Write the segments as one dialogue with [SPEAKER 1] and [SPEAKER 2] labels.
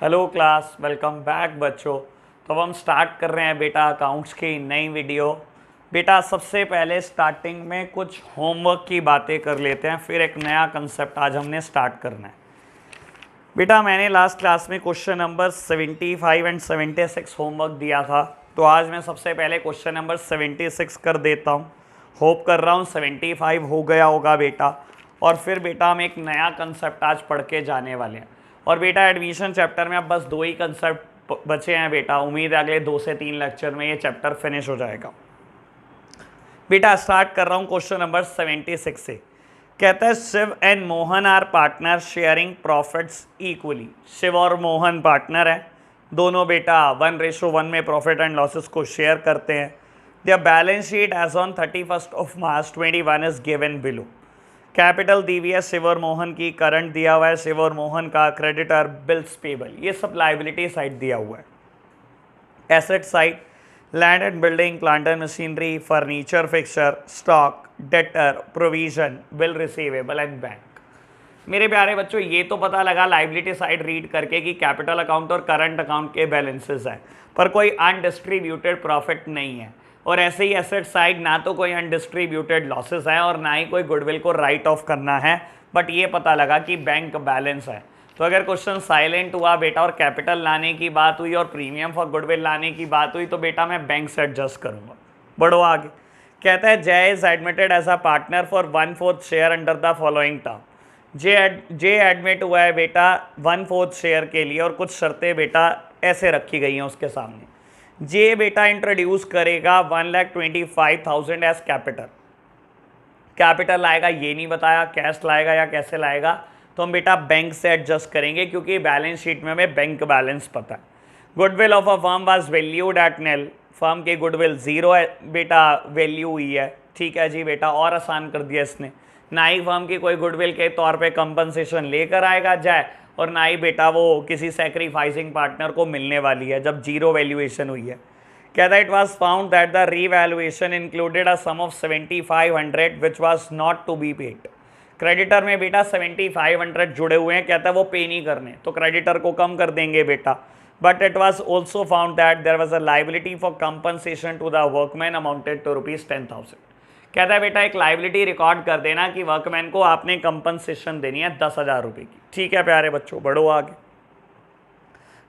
[SPEAKER 1] Hello class, welcome back बच्चों। तो अब हम स्टार्ट कर रहे हैं बेटा अकाउंट्स की नई वीडियो। बेटा सबसे पहले स्टार्टिंग में कुछ होमवर्क की बातें कर लेते हैं, फिर एक नया कंसेप्ट आज हमने स्टार्ट करना है। बेटा मैंने लास्ट क्लास में क्वेश्चन नंबर 75 एंड 76 होमवर्क दिया था, तो आज मैं सबसे पहले क्वेश्चन नंबर 76 कर देता हूँ। होप कर रहा हूँ 75 हो गया होगा बेटा। और फिर बेटा हम एक नया कंसेप्ट आज पढ़ के जाने वाले हैं। और बेटा एडमिशन चैप्टर में अब बस 2 ही कंसेप्ट बचे हैं बेटा। उम्मीद है अगले 2 से 3 लेक्चर में ये चैप्टर फिनिश हो जाएगा। बेटा स्टार्ट कर रहा हूँ क्वेश्चन नंबर 76 से। कहता है Shiv and Mohan are partner sharing profits equally. Shiv और मोहन पार्टनर हैं, दोनों बेटा 1:1 में प्रॉफिट एंड लॉसेस को शेयर करते हैं। The balance sheet as on 31st of March 21 is given below. Capital दी हुई है शिव और मोहन की, करंट दिया हुआ है शिव और मोहन का, क्रेडिटर, बिल्स पेबल, ये सब लाइबिलिटी साइड दिया हुआ है। Asset side land and building, plant and machinery, furniture, fixture, stock, debtor, provision, bill receivable and bank. मेरे प्यारे बच्चों ये तो पता लगा लाइबिलिटी साइड रीड करके कि कैपिटल अकाउंट और करंट अकाउंट के बैलेंसेस हैं, पर कोई अनडिस्ट्रीब्यूटेड प्रॉफिट नहीं है। और ऐसे ही एसेट साइड ना तो कोई अनडिस्ट्रीब्यूटेड लॉसेस है और ना ही कोई गुडविल को राइट ऑफ करना है, बट ये पता लगा कि बैंक बैलेंस है। तो अगर क्वेश्चन साइलेंट हुआ बेटा और कैपिटल लाने की बात हुई और प्रीमियम फॉर गुडविल लाने की बात हुई, तो बेटा मैं बैंक से एडजस्ट करूंगा। बढ़ो आगे। कहता है Jay is admitted as a partner for 1/4 share under the following term. J admit हुआ है बेटा 1/4 शेयर के लिए, और कुछ शर्तें बेटा ऐसे रखी गई हैं उसके सामने। जे बेटा इंट्रोड्यूस करेगा 1,25,000 एज कैपिटल। कैपिटल लाएगा ये नहीं बताया, कैश लाएगा या कैसे लाएगा, तो हम बेटा बैंक से एडजस्ट करेंगे क्योंकि बैलेंस शीट में हमें बैंक बैलेंस पता है। Goodwill of a firm was valued at nil. Firm की गुडविल 0 है बेटा, वैल्यू हुई है। ठीक है जी बेटा, और आसान कर दिया इसने। ना ही फर्म की कोई गुडविल के तौर पे कंपनसेशन लेकर आएगा जाए, और ना ही बेटा वो किसी सेक्रीफाइसिंग पार्टनर को मिलने वाली है जब 0 वैल्यूएशन हुई है। कहता है it was found that the revaluation included a sum of 7,500 which was not to be paid. Creditor में बेटा 7,500 जुड़े हुए हैं, कहता है वो पे नहीं करने, तो क्रेडिटर को कम कर देंगे बेटा। But it was also found that there was a liability for compensation to the workman amounted to ₹10,000। कहता है बेटा एक लाइबिलिटी रिकॉर्ड कर देना कि वर्कमैन को आपने कंपनसेशन देनी है 10,000 रुपये की। ठीक है प्यारे बच्चों, बढ़ो आगे।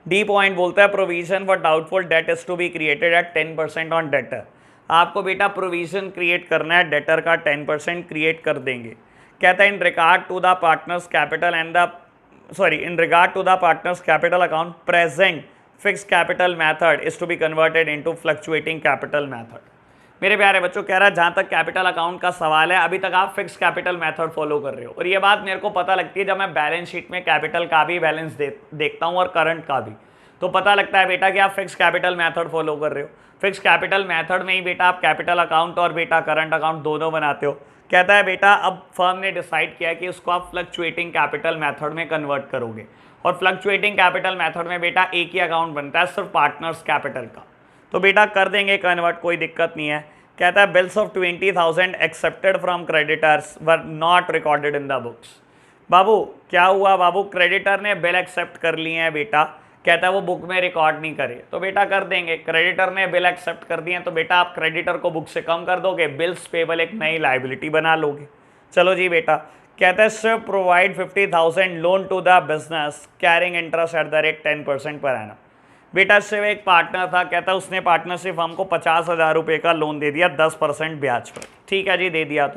[SPEAKER 1] डी पॉइंट बोलता है provision for doubtful debt is to be created at 10% on debtor. आपको बेटा प्रोविजन क्रिएट करना है, डेटर का 10% क्रिएट कर देंगे। कहता है in regard to the partners capital and the in regard to the partners capital account present fix capital method is to be converted into fluctuating capital method. मेरे प्यारे बच्चों कह रहा है जहाँ तक कैपिटल अकाउंट का सवाल है अभी तक आप फिक्स कैपिटल मेथड फॉलो कर रहे हो, और ये बात मेरे को पता लगती है जब मैं बैलेंस शीट में कैपिटल का भी बैलेंस देखता हूँ और करंट का भी, तो पता लगता है बेटा कि आप फिक्स कैपिटल मेथड फॉलो कर रहे हो। फिक्स कैपिटल मेथड में ही बेटा आप कैपिटल अकाउंट और बेटा करंट अकाउंट दोनों बनाते हो। कहता है बेटा अब फर्म ने डिसाइड किया कि उसको आप फ्लक्चुएटिंग कैपिटल मेथड में कन्वर्ट करोगे, और फ्लक्चुएटिंग कैपिटल मेथड में बेटा एक ही अकाउंट बनता है सिर्फ पार्टनर्स कैपिटल का, तो बेटा कर देंगे कन्वर्ट, कोई दिक्कत नहीं है। कहता है bills of 20,000 accepted from creditors were not recorded in the books. बाबू क्या हुआ बाबू, क्रेडिटर ने बिल एक्सेप्ट कर लिए हैं बेटा, कहता है वो बुक में रिकॉर्ड नहीं करे, तो बेटा कर देंगे। क्रेडिटर ने बिल एक्सेप्ट कर दिए तो बेटा आप क्रेडिटर को बुक से कम कर दोगे, बिल्स पेबल एक नई लाइबिलिटी बना लोगे। चलो जी बेटा। कहता है सिर्फ provide 50,000 loan to the business carrying interest at the rate 10% per annum. बेटा शिव एक पार्टनर था, कहता है उसने पार्टनरशिप हमको 50,000 रुपये का लोन दे दिया 10% ब्याज पर। ठीक है जी, दे दिया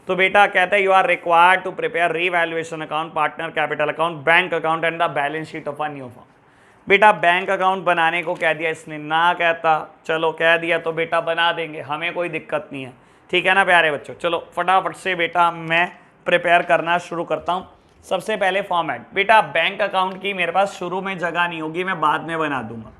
[SPEAKER 1] तो बेटा कहता है you are required to prepare revaluation account, partner capital account, bank account and the balance sheet of a new firm. बेटा बैंक अकाउंट बनाने को कह दिया इसने, ना कहता चलो कह दिया तो बेटा बना देंगे, हमें कोई दिक्कत नहीं है। ठीक है ना प्यारे बच्चों, चलो फटाफट से बेटा मैं प्रिपेयर करना शुरू करता हूँ। सबसे पहले फॉर्मेट बेटा बैंक अकाउंट की मेरे पास शुरू में जगह नहीं होगी, मैं बाद में बना दूंगा।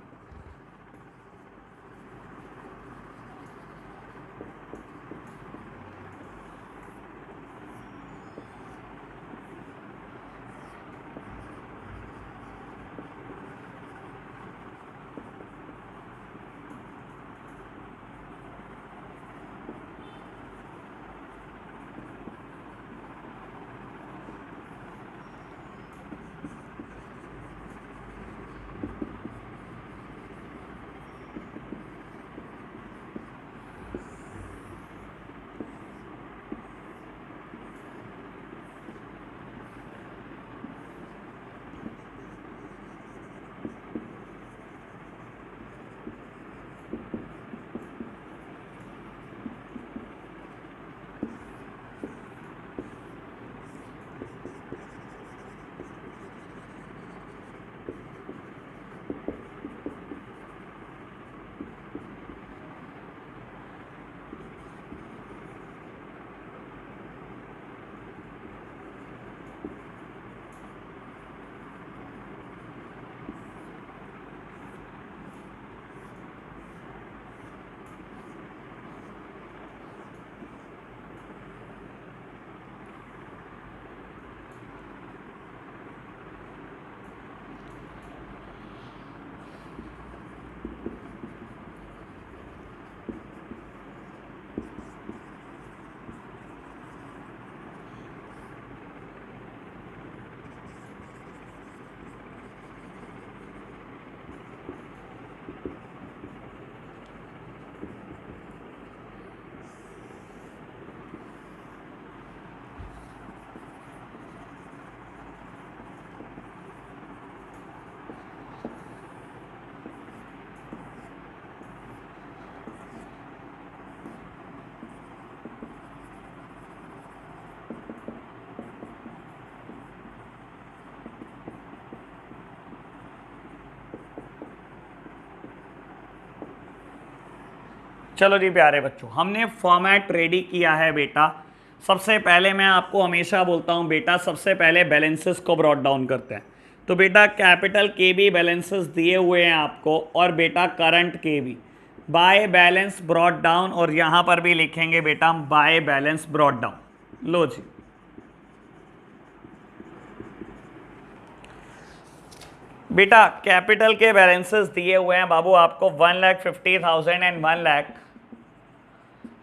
[SPEAKER 1] चलो जी प्यारे बच्चों, हमने फॉर्मेट रेडी किया है बेटा। सबसे पहले मैं आपको हमेशा बोलता हूं बेटा, सबसे पहले बैलेंसेस को ब्रॉट डाउन करते हैं। तो बेटा कैपिटल के भी बैलेंसेस दिए हुए हैं आपको, और बेटा करंट के भी बाय बैलेंस ब्रॉट डाउन, और यहां पर भी लिखेंगे बेटा हम बाय बैलेंस ब्रॉट डाउन। लो जी, बेटा कैपिटल के बैलेंसेस दिए हुए हैं बाबू आपको 1,50,000 एंड 1 लाख,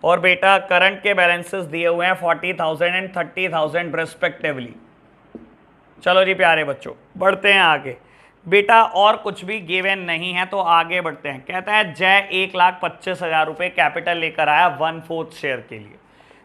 [SPEAKER 1] और बेटा करंट के बैलेंसेस दिए हुए हैं 40,000 एंड 30,000 रेस्पेक्टिवली। चलो जी प्यारे बच्चों, बढ़ते हैं आगे। बेटा और कुछ भी गिवन नहीं है तो आगे बढ़ते हैं। कहता है जय 1,25,000 रुपये कैपिटल लेकर आया 1/4 शेयर के लिए।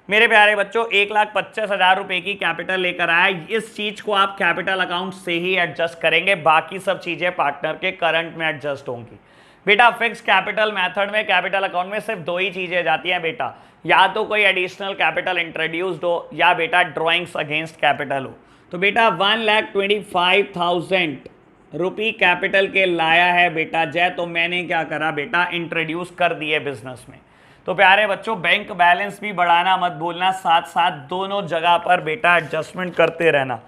[SPEAKER 1] मेरे प्यारे बच्चों 1,25,000 रुपये की कैपिटल लेकर आया। इस चीज को आप कैपिटल अकाउंट से ही एडजस्ट करेंगे, बाकी सब चीजें पार्टनर के करंट में एडजस्ट होंगी। बेटा फिक्स कैपिटल मेथड में कैपिटल अकाउंट में सिर्फ दो ही चीजें जाती हैं बेटा, या तो कोई एडिशनल कैपिटल इंट्रोड्यूस्ड हो या बेटा ड्रॉइंग्स अगेंस्ट कैपिटल हो। तो बेटा 1,25,000 रुपये कैपिटल के लाया है बेटा जय, तो मैंने क्या करा बेटा, इंट्रोड्यूस कर दिए बिजनेस में। तो प्यारे बच्चों बैंक बैलेंस भी बढ़ाना मत भूलना, साथ साथ दोनों जगह पर बेटा एडजस्टमेंट करते रहना।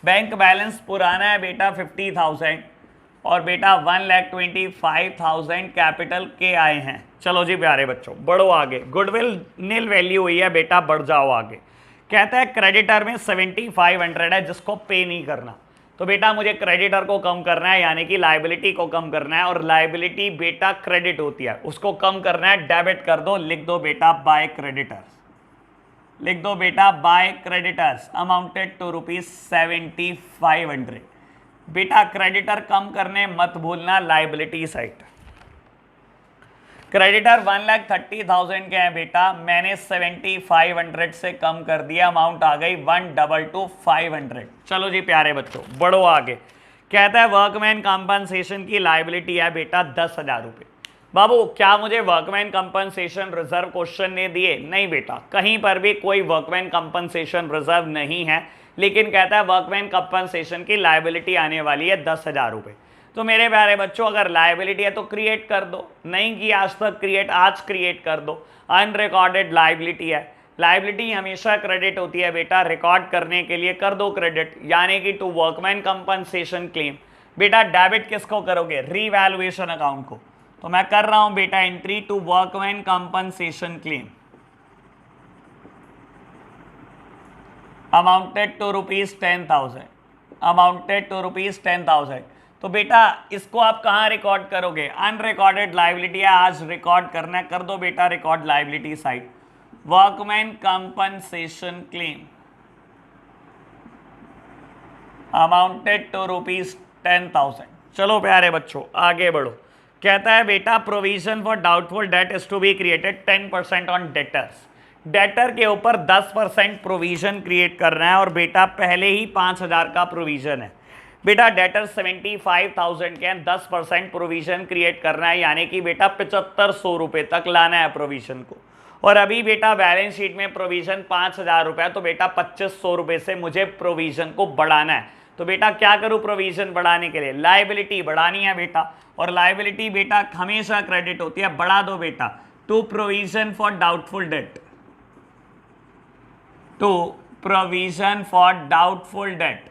[SPEAKER 1] बैंक बैलेंस पुराना है बेटा 50,000, और बेटा 1,25,000 कैपिटल के आए हैं। चलो जी प्यारे बच्चों बढ़ो आगे। गुडविल नील वैल्यू हुई है बेटा, बढ़ जाओ आगे। कहता है क्रेडिटर में 7,500 है जिसको पे नहीं करना। तो बेटा मुझे क्रेडिटर को कम करना है, यानी कि लाइबिलिटी को कम करना है, और लाइबिलिटी बेटा क्रेडिट होती है, उसको कम करना है, डेबिट कर दो। लिख दो बेटा बाय क्रेडिटर्स, लिख दो बेटा बाय क्रेडिटर्स अमाउंटेड टू ₹7,500। बेटा क्रेडिटर कम करने मत भूलना लाइबिलिटी साइड। क्रेडिटर 1,30,000 के हैं बेटा, मैंने 7,500 से कम कर दिया, अमाउंट आ गई 1,22,500। चलो जी प्यारे बच्चों बढ़ो आगे। कहता है वर्कमैन कंपनसेशन की लाइबिलिटी है बेटा 10,000 रुपये। बाबू क्या मुझे वर्कमैन कंपनसेशन रिजर्व क्वेश्चन ने दिए? नहीं बेटा, कहीं पर भी कोई वर्कमैन कंपनसेशन रिजर्व नहीं है, लेकिन कहता है वर्कमैन कंपनसेशन की लाइबिलिटी आने वाली है 10,000 रुपये। तो मेरे प्यारे बच्चों अगर लाइबिलिटी है तो क्रिएट कर दो, नहीं की आज तक क्रिएट, आज क्रिएट कर दो। अनरिकॉर्डेड लाइबिलिटी है, लाइबिलिटी हमेशा क्रेडिट होती है बेटा, रिकॉर्ड करने के लिए कर दो क्रेडिट, यानी कि टू वर्कमैन कंपनसेशन क्लेम। बेटा डेबिट किसको करोगे? रीवैल्यूएशन अकाउंट को। तो मैं कर रहा हूं बेटा entry to workman compensation claim amounted to ₹10,000, amounted to ₹10,000। तो बेटा इसको आप कहां रिकॉर्ड करोगे? अनरिकॉर्डेड लाइबिलिटी है, आज रिकॉर्ड करना है, कर दो बेटा record liability side. Workman compensation claim amounted to ₹10,000। चलो प्यारे बच्चों आगे बढ़ो। कहता है बेटा provision for doubtful debt is to be created 10% on debtors. Debtor के ऊपर 10% प्रोविजन क्रिएट करना है, और बेटा पहले ही 5,000 का प्रोविजन है। बेटा डेटर 75,000 के 10% प्रोविजन क्रिएट करना है, यानी कि बेटा 7,500 रुपये तक लाना है प्रोविजन को। और अभी बेटा बैलेंस शीट में प्रोविजन 5,000 रुपये, तो बेटा 2,500 रुपये से मुझे प्रोविजन को बढ़ाना है। तो बेटा क्या करूं प्रोविजन बढ़ाने के लिए? लाइबिलिटी बढ़ानी है बेटा, और लाइबिलिटी बेटा हमेशा क्रेडिट होती है, बढ़ा दो बेटा to provision for doubtful debt, to provision for doubtful debt.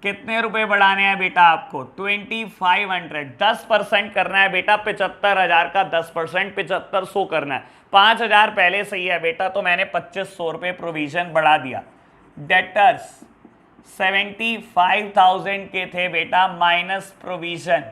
[SPEAKER 1] कितने रुपए बढ़ाने हैं बेटा आपको? 2,500, 10% करना है बेटा, 75,000 का 10%, 7,500 करना है। 5,000 पहले सही है बेटा, तो मैंने 2,500 रुपये प्रोविजन बढ़ा दिया। डेटर्स 75,000 के थे बेटा, माइनस प्रोविजन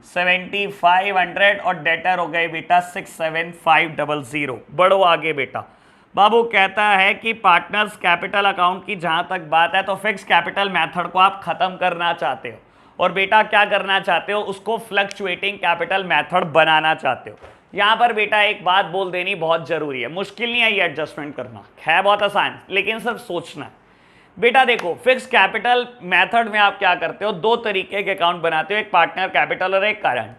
[SPEAKER 1] 7,500, और डेटर हो गए बेटा 6,7,500। बढ़ो आगे बेटा। बाबू कहता है कि पार्टनर्स कैपिटल अकाउंट की जहां तक बात है तो फिक्स कैपिटल मेथड को आप खत्म करना चाहते हो, और बेटा क्या करना चाहते हो? उसको फ्लक्चुएटिंग कैपिटल मेथड बनाना चाहते हो। यहां पर बेटा एक बात बोल देनी बहुत जरूरी है, मुश्किल नहीं है ये एडजस्टमेंट करना, है बहुत आसान, लेकिन सिर्फ सोचना है। बेटा देखो फिक्स कैपिटल मेथड में आप क्या करते हो? दो तरीके के अकाउंट बनाते हो, एक पार्टनर कैपिटल और एक करंट,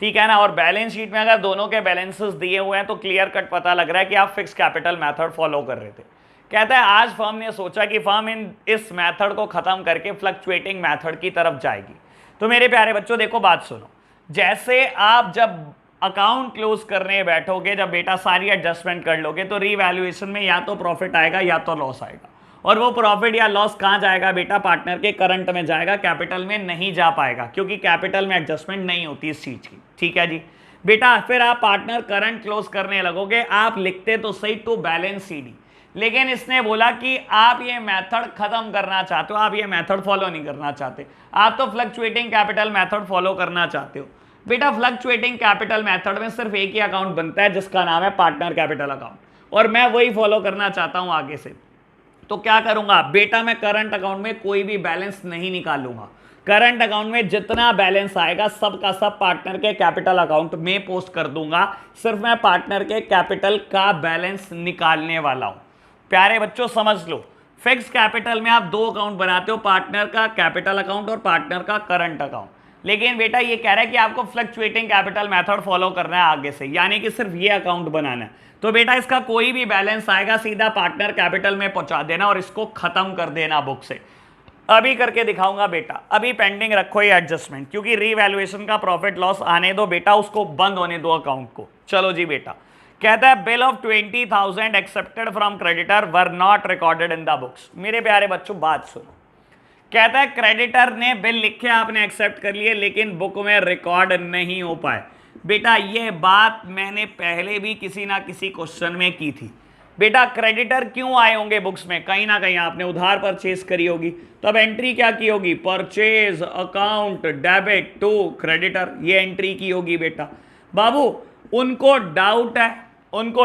[SPEAKER 1] ठीक है ना। और बैलेंस शीट में अगर दोनों के बैलेंसेस दिए हुए हैं तो क्लियर कट पता लग रहा है कि आप फिक्स कैपिटल मेथड फॉलो कर रहे थे। कहता है आज फर्म ने सोचा कि फर्म इस मेथड को खत्म करके फ्लक्चुएटिंग मेथड की तरफ जाएगी। तो मेरे प्यारे बच्चों देखो बात सुनो, जैसे आप जब अकाउंट क्लोज करने बैठोगे, जब बेटा सारी एडजस्टमेंट कर लोगे, तो रीवैल्यूएशन में या तो प्रॉफिट आएगा या तो लॉस आएगा। और वो प्रॉफिट या लॉस कहाँ जाएगा बेटा? पार्टनर के करंट में जाएगा, कैपिटल में नहीं जा पाएगा, क्योंकि कैपिटल में एडजस्टमेंट नहीं होती इस चीज की। ठीक है जी बेटा। फिर आप पार्टनर करंट क्लोज करने लगोगे, आप लिखते तो सही टू बैलेंस सीडी, लेकिन इसने बोला कि आप ये मेथड खत्म करना चाहते हो, आप ये मेथड फॉलो नहीं करना चाहते, आप तो फ्लक्चुएटिंग कैपिटल मेथड फॉलो करना चाहते हो। बेटा फ्लक्चुएटिंग कैपिटल मेथड में सिर्फ एक ही अकाउंट बनता है जिसका नाम है पार्टनर कैपिटल अकाउंट, और मैं वही फॉलो करना चाहता हूं आगे से। तो क्या करूंगा बेटा? मैं करंट अकाउंट में कोई भी बैलेंस नहीं निकालूंगा। करंट अकाउंट में जितना बैलेंस आएगा सब का सब पार्टनर के कैपिटल अकाउंट में पोस्ट कर दूंगा। सिर्फ मैं पार्टनर के कैपिटल का बैलेंस निकालने वाला हूं। प्यारे बच्चों समझ लो, फिक्स कैपिटल में आप दो अकाउंट बनाते हो, पार्टनर का कैपिटल अकाउंट और पार्टनर का करंट अकाउंट। लेकिन बेटा ये कह रहा है कि आपको फ्लक्चुएटिंग कैपिटल मेथड फॉलो करना है आगे से, यानी कि सिर्फ ये अकाउंट बनाना है। तो बेटा इसका कोई भी बैलेंस आएगा सीधा पार्टनर कैपिटल में पहुंचा देना और इसको खत्म कर देना बुक से। अभी करके दिखाऊंगा बेटा, अभी पेंडिंग रखो ये एडजस्टमेंट, क्योंकि रीवैल्यूएशन का प्रॉफिट लॉस आने दो बेटा, उसको बंद होने दो अकाउंट को। चलो जी बेटा, कहता है bill of 20,000 accepted from creditor were not recorded in the books. मेरे प्यारे बच्चों बात सुनो, कहता है क्रेडिटर ने बिल लिखे, आपने एक्सेप्ट कर लिए, लेकिन बुक में रिकॉर्ड नहीं हो पाए। बेटा ये बात मैंने पहले भी किसी ना किसी क्वेश्चन में की थी। बेटा क्रेडिटर क्यों आए होंगे बुक्स में? कहीं ना कहीं आपने उधार परचेज करी होगी, तो अब एंट्री क्या की होगी? Purchase account debit to creditor, ये एंट्री की होगी बेटा। बाबू उनको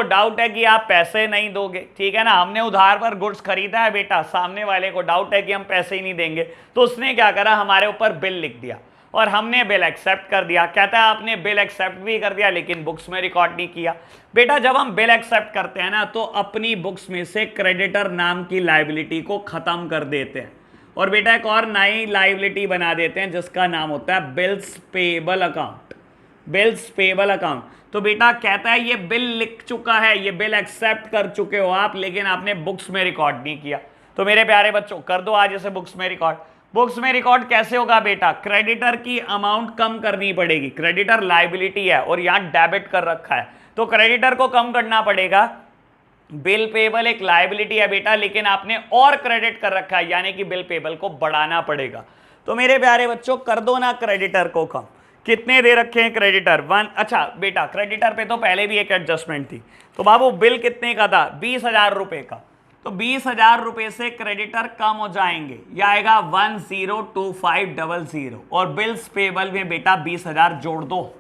[SPEAKER 1] डाउट है कि आप पैसे नहीं दोगे, ठीक है ना। हमने उधार पर गुड्स खरीदा है बेटा, सामने वाले को डाउट है कि हम पैसे ही नहीं देंगे, तो उसने क्या करा? हमारे ऊपर बिल लिख दिया और हमने बिल एक्सेप्ट कर दिया। कहता है आपने बिल एक्सेप्ट भी कर दिया लेकिन बुक्स में रिकॉर्ड नहीं किया। बेटा जब हम बिल एक्सेप्ट करते हैं ना, तो अपनी बुक्स में से क्रेडिटर नाम की लायबिलिटी को खत्म कर देते हैं और बेटा एक और नई लायबिलिटी बना देते हैं जिसका नाम होता है bills payable account. Bills payable account. तो बेटा कहता है ये बिल लिख चुका है, ये बिल एक्सेप्ट कर चुके हो आप, लेकिन आपने बुक्स में रिकॉर्ड नहीं किया। तो मेरे प्यारे बच्चों कर दो आज इसे बुक्स में रिकॉर्ड। बुक्स में रिकॉर्ड कैसे होगा बेटा? क्रेडिटर की अमाउंट कम करनी पड़ेगी। क्रेडिटर लायबिलिटी है और यहां डेबिट कर रखा है, तो क्रेडिटर को कम करना पड़ेगा। बिल पेबल एक लायबिलिटी है बेटा, लेकिन आपने और क्रेडिट कर रखा है, यानी कि बिल पेबल को बढ़ाना पड़ेगा। तो मेरे प्यारे बच्चों कर दो ना क्रेडिटर को कम। कितने दे रखे हैं क्रेडिटर? 1। अच्छा बेटा क्रेडिटर पे तो पहले भी एक एडजस्टमेंट थी, तो बाबू बिल कितने का था? 20,000 रुपए का। तो 20,000 रुपए से क्रेडिटर कम हो जाएंगे, यह आएगा 102500 और बिल्स पेबल में बेटा 20,000 जोड़ दो।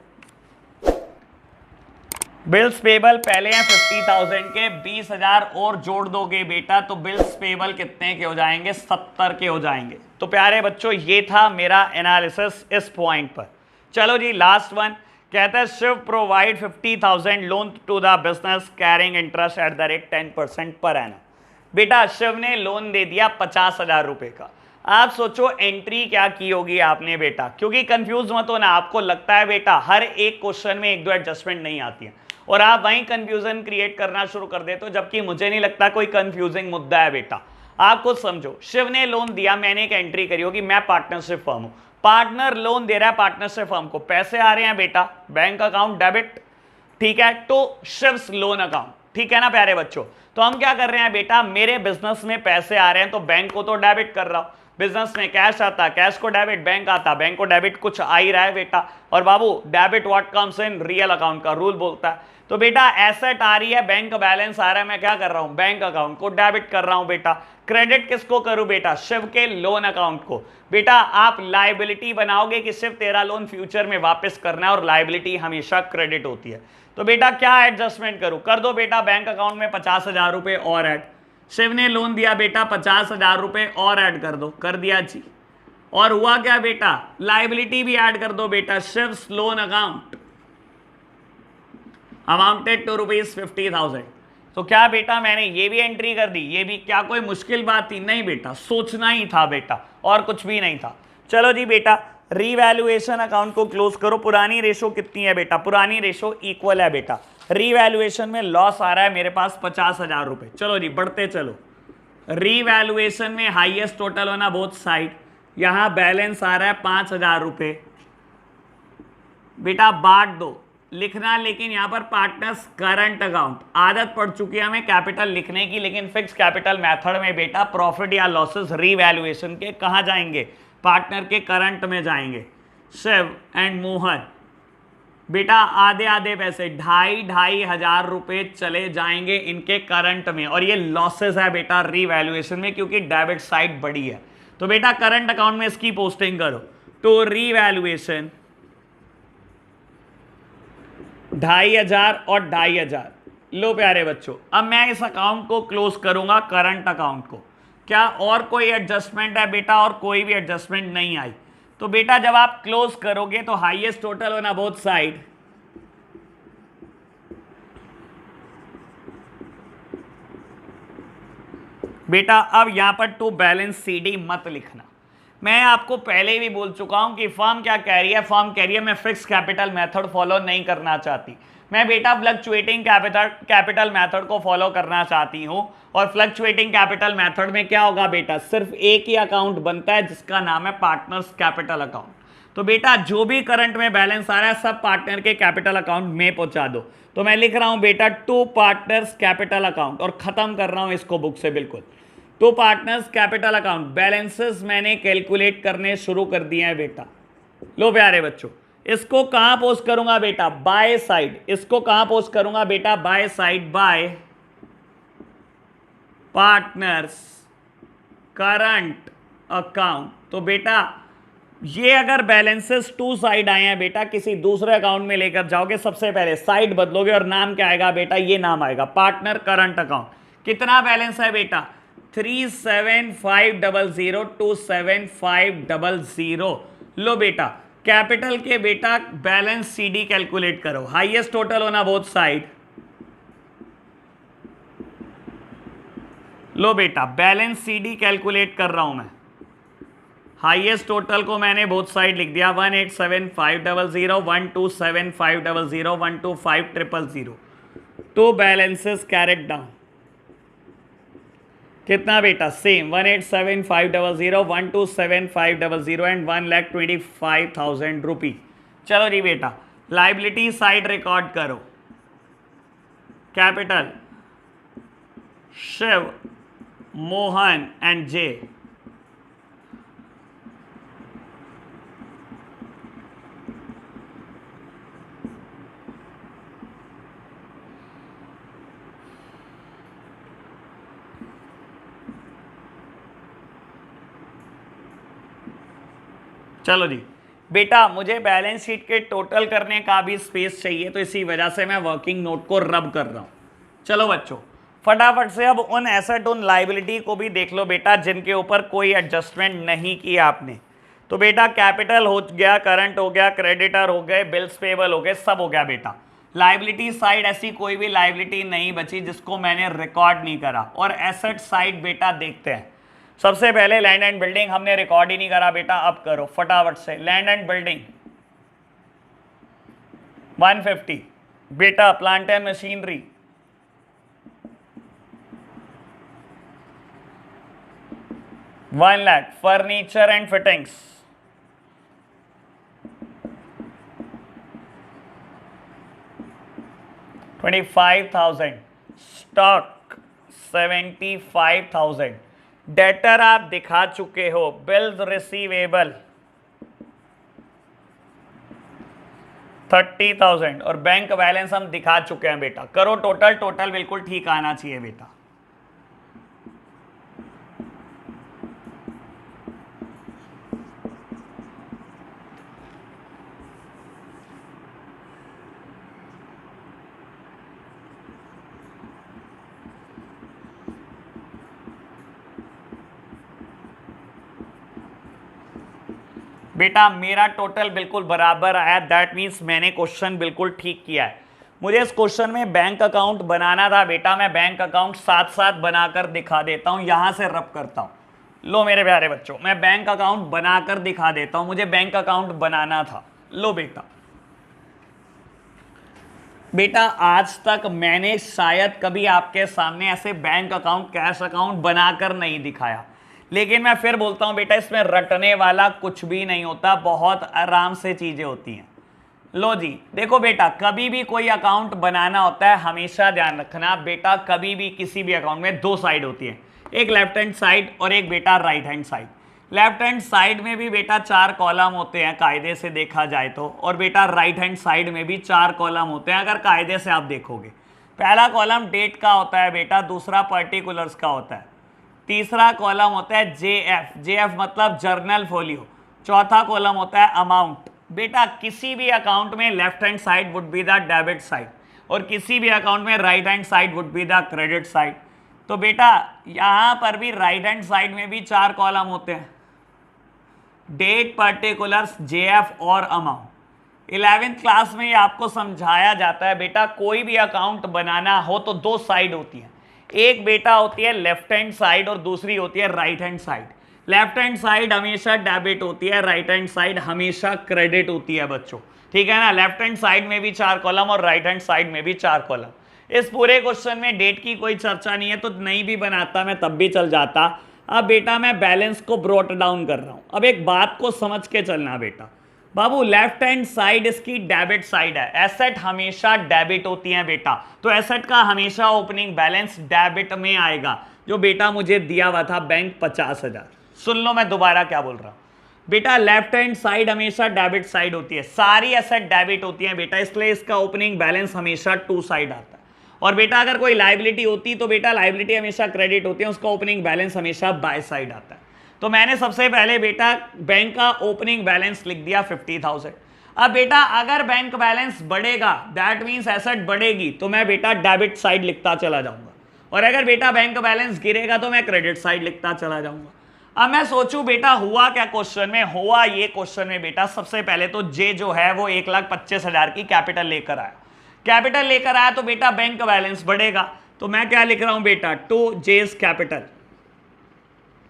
[SPEAKER 1] बिल्स पेबल पहले हैं 50,000 के, 20,000 और जोड़ दोगे बेटा तो बिल्स पेबल कितने के हो जाएंगे? 70 के हो जाएंगे। तो प्यारे बच्चों ये था मेरा एनालिसिस इस पॉइंट पर। चलो जी लास्ट वन, कहता है Shiv provide 50,000 loan to the business carrying interest at the rate 10% per annum. बेटा शिव ने लोन दे दिया 50,000 रुपए का। आप सोचो एंट्री क्या की होगी आपने बेटा, क्योंकि कंफ्यूज मत हो ना। आपको लगता है बेटा हर एक क्वेश्चन में एक दो एडजस्टमेंट नहीं आती है और आप वहीं कंफ्यूजन क्रिएट करना शुरू कर देते हो, जबकि मुझे नहीं लगता कोई कंफ्यूजिंग मुद्दा है बेटा। आप खुद समझो, शिव ने लोन दिया, मैंने एक एंट्री करी होगी, मैं पार्टनरशिप फर्म हूं, पार्टनर लोन दे रहा है पार्टनरशिप फर्म को, पैसे आ रहे हैं बेटा बैंक अकाउंट डेबिट, ठीक है, तो शिव्स लोन अकाउंट, ठीक है ना प्यारे बच्चों। तो हम क्या कर रहे हैं बेटा, मेरे बिजनेस में पैसे आ रहे हैं तो बैंक को तो डेबिट कर रहा हूं, बिजनेस में कैश आता, कैश को डेबिट, बैंक आता, बैंक को डेबिट, कुछ आ ही रहा है बेटा। और बाबू debit what comes in real account का रूल बोलता है। तो बेटा एसेट आ रही है, बैंक बैलेंस आ रहा है, मैं क्या कर रहा हूं, बैंक अकाउंट को डेबिट कर रहा हूं बेटा। क्रेडिट किसको करूं बेटा, शिव के लोन अकाउंट को। बेटा आप लायबिलिटी बनाओगे कि शिव तेरा लोन फ्यूचर में वापस करना है और लायबिलिटी हमेशा क्रेडिट होती है। तो बेटा क्या एडजस्टमेंट करूं, कर दो बेटा बैंक अकाउंट में 50,000 रुपए और ऐड। शिव ने लोन दिया बेटा 50,000 रुपए और ऐड कर दो, कर दिया जी। और हुआ क्या बेटा, लायबिलिटी भी ऐड कर दो बेटा, शिव्स लोन अकाउंट अमाउंटेड टू ₹50,000। तो क्या बेटा मैंने ये भी एंट्री कर दी, ये भी, क्या कोई मुश्किल बात थी? नहीं बेटा, सोचना ही था बेटा और कुछ भी नहीं था। चलो जी बेटा रीवैल्यूएशन अकाउंट को क्लोज करो। पुरानी रेशो कितनी है बेटा, पुरानी रेशो इक्वल है बेटा। रीवैल्यूएशन में लॉस आ रहा है मेरे पास 50,000 रुपए। चलो जी बढ़ते चलो, रीवैल्यूएशन में हाईएस्ट टोटल होना बोथ साइड, यहां बैलेंस आ रहा है 5,000 रुपए बेटा, बांट दो लिखना, लेकिन यहां पर पार्टनर्स करंट अकाउंट, आदत पड़ चुकी है हमें कैपिटल लिखने की, लेकिन फिक्स कैपिटल मेथड में बेटा प्रॉफिट या लॉसेस रीवैल्यूएशन के कहां जाएंगे, पार्टनर के करंट में जाएंगे। शिव एंड मोहन बेटा आधे आधे पैसे 2,500 रुपए चले जाएंगे इनके करंट में, और ये लॉसेस है बेटा रीवैल्यूएशन में क्योंकि डेबिट साइड बड़ी है। तो बेटा करंट अकाउंट में इसकी पोस्टिंग करो, तो रीवैल्यूएशन 2,500 और 2,500। लो प्यारे बच्चों, अब मैं इस अकाउंट को क्लोज करूंगा, करंट अकाउंट को। क्या और कोई एडजस्टमेंट है बेटा? और कोई भी एडजस्टमेंट नहीं आई। तो बेटा जब आप क्लोज करोगे तो हाईएस्ट टोटल होना बोथ साइड, बेटा अब यहां पर टू बैलेंस सीडी मत लिखना। मैं आपको पहले भी बोल चुका हूं कि फर्म क्या कह रही है, फर्म कह रही है मैं फिक्स कैपिटल मेथड फॉलो नहीं करना चाहती, मैं बेटा फ्लक्चुएटिंग कैपिटल मेथड को फॉलो करना चाहती हूं। और फ्लक्चुएटिंग कैपिटल मेथड में क्या होगा बेटा, सिर्फ एक ही अकाउंट बनता है जिसका नाम है पार्टनर्स कैपिटल अकाउंट। तो बेटा जो भी करंट में बैलेंस आ रहा है सब पार्टनर के कैपिटल अकाउंट में पहुंचा दो। तो मैं लिख रहा हूं बेटा टू पार्टनर्स कैपिटल अकाउंट, और खत्म कर रहा हूं इसको बुक से बिल्कुल। तो पार्टनर्स कैपिटल अकाउंट बैलेंसेस मैंने कैलकुलेट करने शुरू कर दिए हैं बेटा। लो प्यारे बच्चों, इसको कहां पोस्ट करूंगा बेटा, बाय साइड। इसको कहां पोस्ट करूंगा बेटा, by side, bye partners current account. तो बेटा ये अगर बैलेंसेस टू साइड आए हैं बेटा, किसी दूसरे अकाउंट में लेकर जाओगे, सबसे पहले साइड बदलोगे और नाम क्या आएगा बेटा, ये नाम आएगा पार्टनर करंट अकाउंट। कितना बैलेंस है बेटा, 37500 27500। लो बेटा कैपिटल के बेटा बैलेंस सीडी कैलकुलेट करो, हाईएस्ट टोटल होना बोथ साइड। लो बेटा बैलेंस सीडी कैलकुलेट कर रहा हूं मैं, हाईएस्ट टोटल को मैंने बोथ साइड लिख दिया, 1,87500 1,27500 1,25,000। तो बैलेंसेस कैरेट डाउन कितना बेटा, सेम 1,87500 1,27500 एंड 1,25,000 रुपी। चलो जी बेटा लाइबिलिटी साइड रिकॉर्ड करो, कैपिटल शिव मोहन एंड जे। चलो जी बेटा मुझे बैलेंस शीट के टोटल करने का भी स्पेस चाहिए, तो इसी वजह से मैं वर्किंग नोट को रब कर रहा हूं। चलो बच्चों फटाफट से अब उन एसेट उन लाइबिलिटी को भी देख लो बेटा जिनके ऊपर कोई एडजस्टमेंट नहीं किया आपने। तो बेटा कैपिटल हो गया, करंट हो गया, क्रेडिटर हो गए, बिल्स पेबल हो गए, सब हो गया बेटा। लाइबिलिटी साइड ऐसी कोई भी लाइबिलिटी नहीं बची जिसको मैंने रिकॉर्ड नहीं करा। और एसेट साइड बेटा देखते हैं, सबसे पहले लैंड एंड बिल्डिंग हमने रिकॉर्ड ही नहीं करा बेटा, अब करो फटाफट से। लैंड एंड बिल्डिंग 150 बेटा, plant and machinery 1 lakh, furniture and fittings 25,000, stock 75,000, debtor आप दिखा चुके हो, बिल्स रिसीवेबल 30,000 और बैंक बैलेंस हम दिखा चुके हैं बेटा। करो टोटल, टोटल बिल्कुल ठीक आना चाहिए बेटा। बेटा मेरा टोटल बिल्कुल बराबर आया, दैट मीन्स मैंने क्वेश्चन बिल्कुल ठीक किया है। मुझे इस क्वेश्चन में बैंक अकाउंट बनाना था बेटा, मैं बैंक अकाउंट साथ साथ बनाकर दिखा देता हूं, यहां से रब करता हूं। लो मेरे प्यारे बच्चों, मैं बैंक अकाउंट बनाकर दिखा देता हूं, मुझे बैंक अकाउंट बनाना था। लो बेटा, बेटा आज तक मैंने शायद कभी आपके सामने ऐसे बैंक अकाउंट, कैश अकाउंट बनाकर नहीं दिखाया, लेकिन मैं फिर बोलता हूं बेटा इसमें रटने वाला कुछ भी नहीं होता, बहुत आराम से चीजें होती हैं। लो जी, देखो बेटा, कभी भी कोई अकाउंट बनाना होता है, हमेशा ध्यान रखना बेटा, कभी भी किसी भी अकाउंट में दो साइड होती है, एक लेफ्ट हैंड साइड और एक बेटा right hand side. Left hand side में भी बेटा 4 कॉलम होते हैं कायदे से देखा जाए तो, और बेटा राइट हैंड साइड में भी 4 कॉलम होते हैं अगर कायदे से आप देखोगे। पहला कॉलम डेट का होता है बेटा, दूसरा पर्टिकुलर्स का होता है, तीसरा कॉलम होता है जेएफ, जेएफ मतलब जर्नल फोलियो, चौथा कॉलम होता है अमाउंट। बेटा किसी भी अकाउंट में left hand side would be the debit side और किसी भी अकाउंट में right hand side would be the credit side. तो बेटा यहां पर भी राइट हैंड साइड में भी 4 कॉलम होते हैं, डेट, पर्टिकुलर्स, जेएफ और अमाउंट। 11th क्लास में ये आपको समझाया जाता है बेटा, कोई भी अकाउंट बनाना हो तो दो साइड होती है, एक बेटा होती है लेफ्ट हैंड साइड और दूसरी होती है right hand side. Left hand side हमेशा डेबिट होती है, राइट हैंड साइड हमेशा क्रेडिट होती है बच्चों, ठीक है ना। लेफ्ट हैंड साइड में भी 4 कॉलम और राइट हैंड साइड में भी 4 कॉलम। इस पूरे क्वेश्चन में डेट की कोई चर्चा नहीं है तो नहीं भी बनाता मैं तब भी चल जाता। अब बेटा मैं बैलेंस को ब्रॉट डाउन कर रहा हूं। अब एक बात को समझ के चलना बेटा, बाबू लेफ्ट हैंड साइड इसकी डेबिट साइड है, एसेट हमेशा डेबिट होती है बेटा, तो एसेट का हमेशा ओपनिंग बैलेंस डेबिट में आएगा। जो बेटा मुझे दिया हुआ था बैंक 50,000, सुन लो मैं दोबारा क्या बोल रहा हूं बेटा, लेफ्ट हैंड साइड हमेशा डेबिट साइड होती है, सारी एसेट डेबिट होती है बेटा, इसलिए इसका ओपनिंग बैलेंस हमेशा टू साइड आता है। और बेटा अगर कोई लायबिलिटी होती तो बेटा लायबिलिटी हमेशा क्रेडिट होती है, उसका ओपनिंग बैलेंस हमेशा बाय साइड आता है। तो मैंने सबसे पहले बेटा बैंक का ओपनिंग बैलेंस लिख दिया 50,000। अब बेटा अगर बैंक बैलेंस बढ़ेगा दैट मींस एसेट बढ़ेगी, तो मैं बेटा डेबिट साइड लिखता चला जाऊंगा, और अगर बेटा बैंक बैलेंस गिरेगा तो मैं क्रेडिट साइड लिखता चला जाऊंगा। अब मैं सोचूं बेटा हुआ क्या क्वेश्चन में, हुआ ये क्वेश्चन में बेटा सबसे पहले तो जे जो है वो 1,25,000 की कैपिटल लेकर आया, कैपिटल लेकर आया तो बेटा बैंक बैलेंस बढ़ेगा, तो मैं क्या लिख रहा हूं बेटा, टू जेज कैपिटल।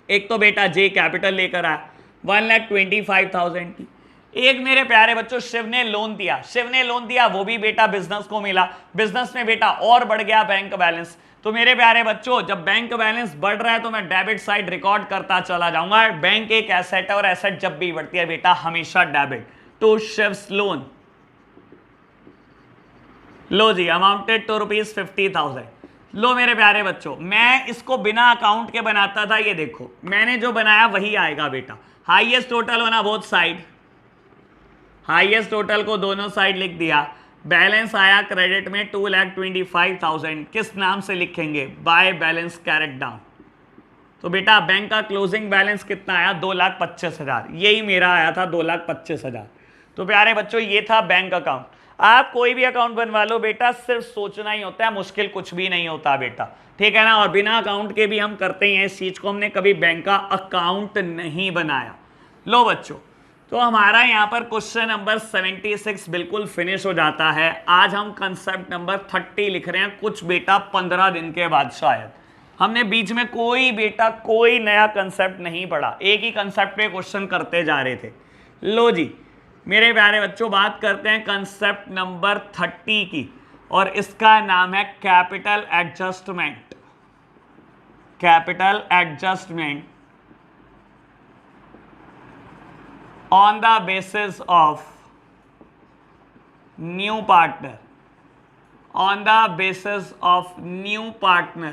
[SPEAKER 1] एक तो बेटा जे कैपिटल लेकर आया 1,25,000 की। एक मेरे प्यारे बच्चों शिव ने लोन दिया, शिव ने लोन दिया वो भी बेटा बिजनेस को मिला, बिजनेस में बेटा और बढ़ गया बैंक बैलेंस। तो मेरे प्यारे बच्चों जब बैंक बैलेंस बढ़ रहा है तो मैं डेबिट साइड रिकॉर्ड करता चला जाऊंगा। बैंक एक एसेट है और एसेट जब भी बढ़ती है बेटा हमेशा डेबिट। टू शिव्स लोन, लो जी, अमाउंटेड टू ₹50,000। लो मेरे प्यारे बच्चों मैं इसको बिना अकाउंट के बनाता था, ये देखो मैंने जो बनाया वही आएगा बेटा, हाईएस्ट टोटल होना बोथ साइड, हाईएस्ट टोटल को दोनों साइड लिख दिया। बैलेंस आया क्रेडिट में 2,25,000, किस नाम से लिखेंगे, बाय बैलेंस कैरेट डाउन। तो बेटा बैंक का क्लोजिंग बैलेंस कितना आया, 2,25,000, यही मेरा आया था 2,25,000। तो प्यारे बच्चों ये था बैंक अकाउंट। आप कोई भी अकाउंट बनवा लो बेटा, सिर्फ सोचना ही होता है, मुश्किल कुछ भी नहीं होता बेटा, ठीक है ना। और बिना अकाउंट के भी हम करते ही हैं इस चीज को, हमने कभी बैंक का अकाउंट नहीं बनाया। लो बच्चों तो हमारा यहाँ पर क्वेश्चन नंबर 76 बिल्कुल फिनिश हो जाता है। आज हम कंसेप्ट नंबर 30 लिख रहे हैं, कुछ बेटा 15 दिन के बाद शायद। हमने बीच में कोई बेटा कोई नया कंसेप्ट नहीं पढ़ा, एक ही कंसेप्ट पे क्वेश्चन करते जा रहे थे। लो जी मेरे प्यारे बच्चों बात करते हैं कंसेप्ट नंबर 30 की, और इसका नाम है capital adjustment. Capital adjustment on the basis of new partner, on the basis of new partner।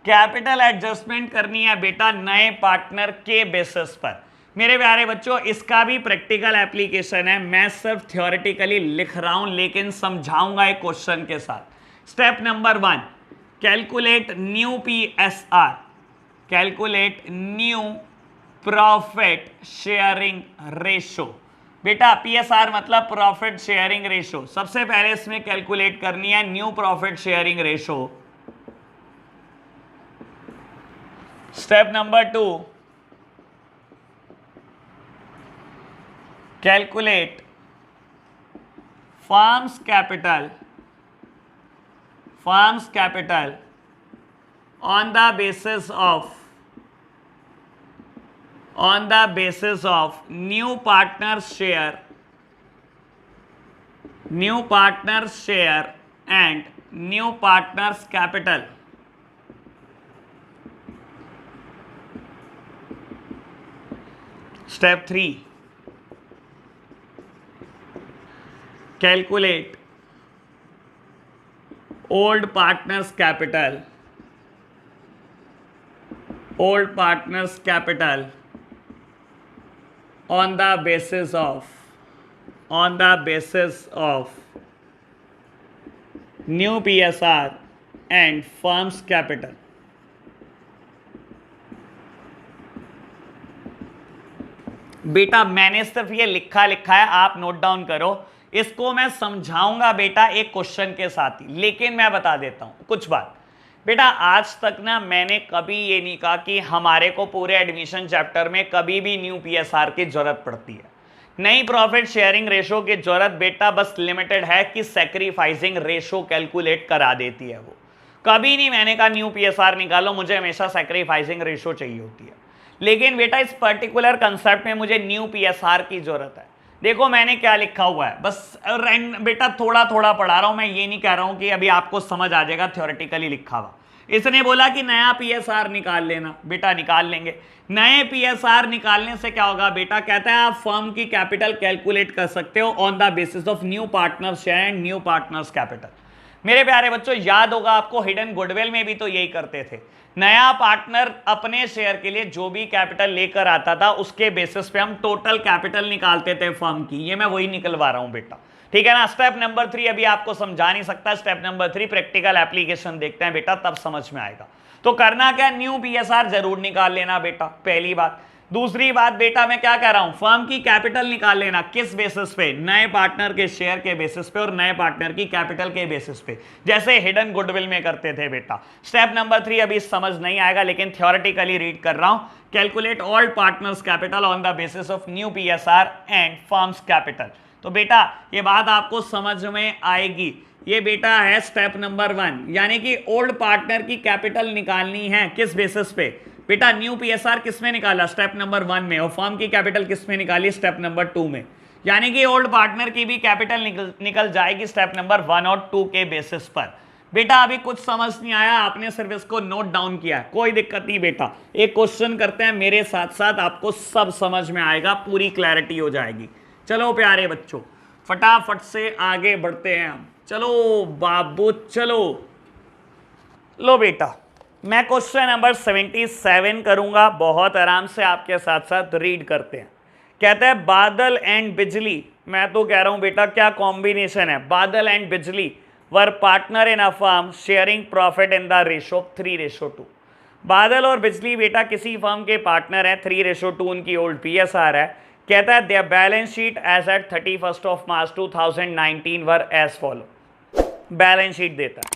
[SPEAKER 1] Capital adjustment करनी है बेटा नए पार्टनर के बेसिस पर। मेरे प्यारे बच्चों इसका भी प्रैक्टिकल एप्लीकेशन है, मैं सिर्फ थ्योरेटिकली लिख रहा हूं लेकिन समझाऊंगा एक क्वेश्चन के साथ। Step number 1, calculate new PSR, calculate new profit sharing ratio. बेटा PSR मतलब प्रॉफिट शेयरिंग रेशो, सबसे पहले इसमें कैलकुलेट करनी है new profit sharing ratio. Step number 2, calculate firms capital, firms capital on the basis of, on the basis of new partners share, new partners share and new partners capital। Step 3, calculate old partners capital, old partners capital on the basis of new PSR and firm's capital. बेटा मैंने सिर्फ ये लिखा है, आप note down करो। इसको मैं समझाऊंगा बेटा एक क्वेश्चन के साथ ही, लेकिन मैं बता देता हूं कुछ बात। बेटा आज तक ना मैंने कभी ये नहीं कहा कि हमारे को पूरे एडमिशन चैप्टर में कभी भी न्यू पीएसआर की जरूरत पड़ती है। नई प्रॉफिट शेयरिंग रेशो की जरूरत बेटा बस लिमिटेड है कि सैक्रिफाइसिंग रेशो कैलकुलेट करा देती है। वो कभी नहीं मैंने कहा न्यू पीएसआर निकालो, मुझे हमेशा सैक्रिफाइसिंग रेशो चाहिए होती है। लेकिन बेटा इस पर्टिकुलर कंसेप्ट में मुझे न्यू पीएसआर की जरूरत है। देखो मैंने क्या लिखा हुआ है, बस बेटा थोड़ा थोड़ा पढ़ा रहा हूं, मैं ये नहीं कह रहा हूं कि अभी आपको समझ आ जाएगा, थ्योरेटिकली लिखा हुआ। इसने बोला कि नया पीएसआर निकाल लेना, बेटा निकाल लेंगे। नए पीएसआर निकालने से क्या होगा बेटा, कहता है आप फर्म की कैपिटल कैलकुलेट कर सकते हो on the basis of new partners share and new partners capital. मेरे प्यारे बच्चों याद होगा आपको, हिडन गुडविल में भी तो यही करते थे। नया पार्टनर अपने शेयर के लिए जो भी कैपिटल लेकर आता था उसके बेसिस पे हम टोटल कैपिटल निकालते थे फर्म की। ये मैं वही निकलवा रहा हूं बेटा, ठीक है ना। स्टेप नंबर 3 अभी आपको समझा नहीं सकता, स्टेप नंबर 3 प्रैक्टिकल एप्लीकेशन देखते हैं बेटा, तब समझ में आएगा। तो करना क्या, न्यू पीएसआर जरूर निकाल लेना बेटा, पहली बात। दूसरी बात बेटा मैं क्या कह रहा हूं, फर्म की कैपिटल निकाल लेना। किस बेसिस पे, नए पार्टनर के शेयर के बेसिस पे और नए पार्टनर की कैपिटल के बेसिस पे, जैसे हिडन गुडविल में करते थे बेटा। स्टेप नंबर 3 अभी समझ नहीं आएगा, लेकिन थ्योरेटिकली रीड कर रहा हूं। Calculate all partners capital on the basis of new PSR and firms capital. तो बेटा ये बात आपको समझ में आएगी। ये बेटा है स्टेप नंबर 1, यानी कि ओल्ड पार्टनर की कैपिटल निकालनी है। किस बेसिस पे बेटा, न्यू पीएसआर किस में निकाला, स्टेप नंबर 1 में, और फर्म की कैपिटल किस में निकाली, स्टेप नंबर 2 में। यानी कि ओल्ड पार्टनर की भी कैपिटल निकल जाएगी स्टेप नंबर 1 और 2 के बेसिस पर। बेटा अभी कुछ समझ नहीं आया, आपने सिर्फ इसको नोट डाउन किया है, कोई दिक्कत नहीं बेटा। एक क्वेश्चन करते हैं मेरे साथ साथ, आपको सब समझ में आएगा, पूरी क्लैरिटी हो जाएगी। चलो प्यारे बच्चों फटाफट से आगे बढ़ते हैं हम। चलो बाबू चलो, लो बेटा मैं क्वेश्चन नंबर 77 करूंगा, बहुत आराम से आपके साथ साथ रीड करते हैं। कहता है बादल एंड बिजली, मैं तो कह रहा हूं बेटा क्या कॉम्बिनेशन है, Badal and Bijli were partner in a firm sharing profit in the ratio 3:2। Badal और बिजली बेटा किसी फर्म के पार्टनर हैं, 3:2 उनकी ओल्ड पीएसआर है। कहता है their balance sheet as at 31 March 2019 were as follow. Balance sheet देता है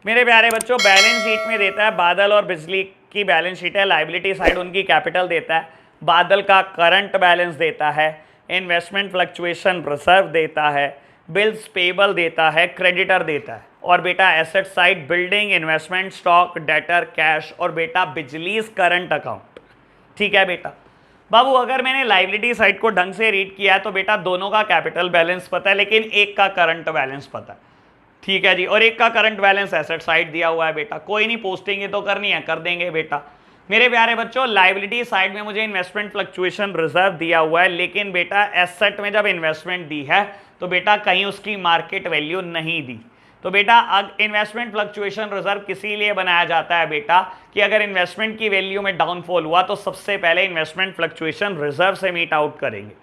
[SPEAKER 1] मेरे प्यारे बच्चों, बैलेंस शीट में देता है बादल और बिजली की बैलेंस शीट है, लायबिलिटी साइड उनकी कैपिटल देता है, बादल का करंट बैलेंस देता है, इन्वेस्टमेंट फ्लक्चुएशन रिजर्व देता है, बिल्स पेबल देता है, क्रेडिटर देता है, और बेटा asset side building, investment, stock, debtor, cash, और बेटा बिजली करंट अकाउंट। ठीक है बेटा बाबू, अगर मैंने लायबिलिटी साइड को ढंग से रीड किया है तो बेटा दोनों का कैपिटल बैलेंस पता है, लेकिन एक का करंट बैलेंस पता है। ठीक है जी, और एक का करंट बैलेंस एसेट साइड दिया हुआ है बेटा। कोई नहीं, पोस्टिंग ही तो करनी है, कर देंगे बेटा। मेरे प्यारे बच्चों लायबिलिटी साइड में मुझे इन्वेस्टमेंट फ्लक्चुएशन रिजर्व दिया हुआ है, लेकिन बेटा एसेट में जब इन्वेस्टमेंट दी है तो बेटा कहीं उसकी मार्केट वैल्यू नहीं दी। तो बेटा इन्वेस्टमेंट फ्लक्चुएशन रिजर्व किसी लिए बनाया जाता है बेटा कि अगर इन्वेस्टमेंट की वैल्यू में डाउनफॉल हुआ तो सबसे पहले इन्वेस्टमेंट फ्लक्चुएशन रिजर्व से मीट आउट करेंगे।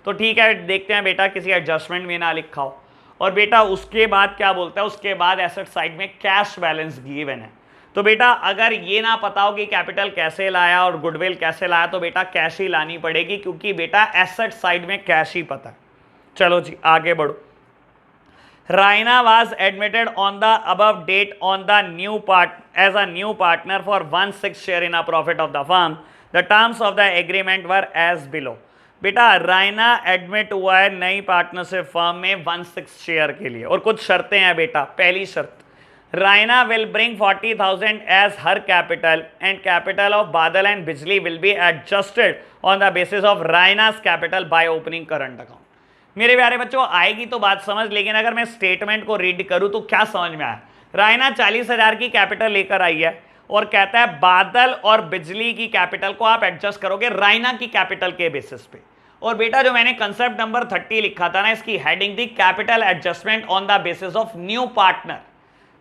[SPEAKER 1] तो ठीक है, देखते हैं बेटा किसी एडजस्टमेंट में ना लिखा हो। और बेटा उसके बाद क्या बोलता है, उसके बाद एसेट साइड में कैश बैलेंस गिवन है। तो बेटा अगर ये ना पता हो कि कैपिटल कैसे लाया और गुडविल कैसे लाया तो बेटा कैश ही लानी पड़ेगी, क्योंकि बेटा एसेट साइड में कैश ही पता है। चलो जी आगे बढ़ो। Raina was admitted on the above date on the new part as a new partner for 1/6 share in a profit of the firm. The terms of the agreement were as below. बेटा Raina admit हुआ है नई partnership firm में 1/6 share के लिए, और कुछ शर्तें हैं बेटा। पहली शर्त, Raina will bring 40,000 as her capital and capital of Badal and Bijli will be adjusted on the basis of Raina's capital by opening current account. मेरे प्यारे बच्चों आएगी तो बात समझ, लेकिन अगर मैं स्टेटमेंट को रीड करूं तो क्या समझ में आया। रायना 40,000 की कैपिटल लेकर आई है और कहता है बादल और बिजली की कैपिटल को आप एडजस्ट करोगे रायना की कैपिटल के बेसिस पे, और बेटा जो मैंने कंसेप्ट नंबर 30 लिखा था ना, इसकी हेडिंग थी capital adjustment on the basis of new partner.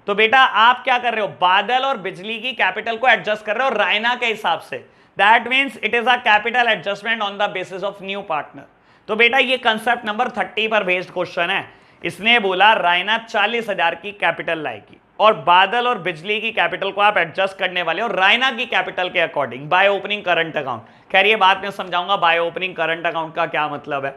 [SPEAKER 1] तो बेटा आप क्या कर रहे हो, बादल और बिजली की कैपिटल को एडजस्ट कर रहे हो रायना के हिसाब से। That means it is a capital adjustment on the basis of new partner. तो बेटा ये कंसेप्ट नंबर 30 पर बेस्ड क्वेश्चन है। इसने बोला रायना 40,000 की कैपिटल लाएगी और बादल और बिजली की कैपिटल को आप एडजस्ट करने वाले हो रायना की कैपिटल के according bye opening current account. खैर ये बात मैं समझाऊंगा बाय ओपनिंग करंट अकाउंट का क्या मतलब है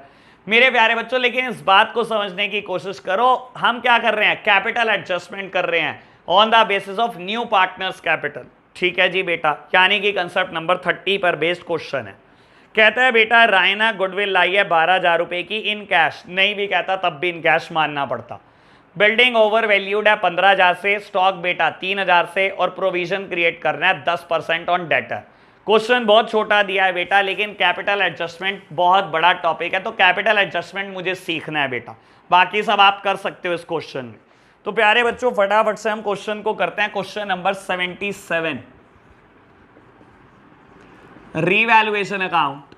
[SPEAKER 1] मेरे प्यारे बच्चों, लेकिन इस बात को समझने की कोशिश करो। हम क्या कर रहे हैं, कैपिटल एडजस्टमेंट कर रहे हैं on the basis of new partners capital. ठीक है जी बेटा, यानी कि कंसेप्ट नंबर 30 पर बेस्ड क्वेश्चन है। कहता है बेटा रायना गुडविल लाई है 12,000 रुपए की इन कैश, नहीं भी कहता तब भी इन कैश मानना पड़ता। बिल्डिंग ओवर वैल्यूड है 15,000 से, स्टॉक बेटा 3,000 से, और प्रोविजन क्रिएट करना है 10% ऑन डेटर। क्वेश्चन बहुत छोटा दिया है बेटा, लेकिन कैपिटल एडजस्टमेंट बहुत बड़ा टॉपिक है, तो कैपिटल एडजस्टमेंट मुझे सीखना है बेटा, बाकी सब आप कर सकते हो इस क्वेश्चन में। तो प्यारे बच्चों फटाफट से हम क्वेश्चन को करते हैं। Question number 77, revaluation account.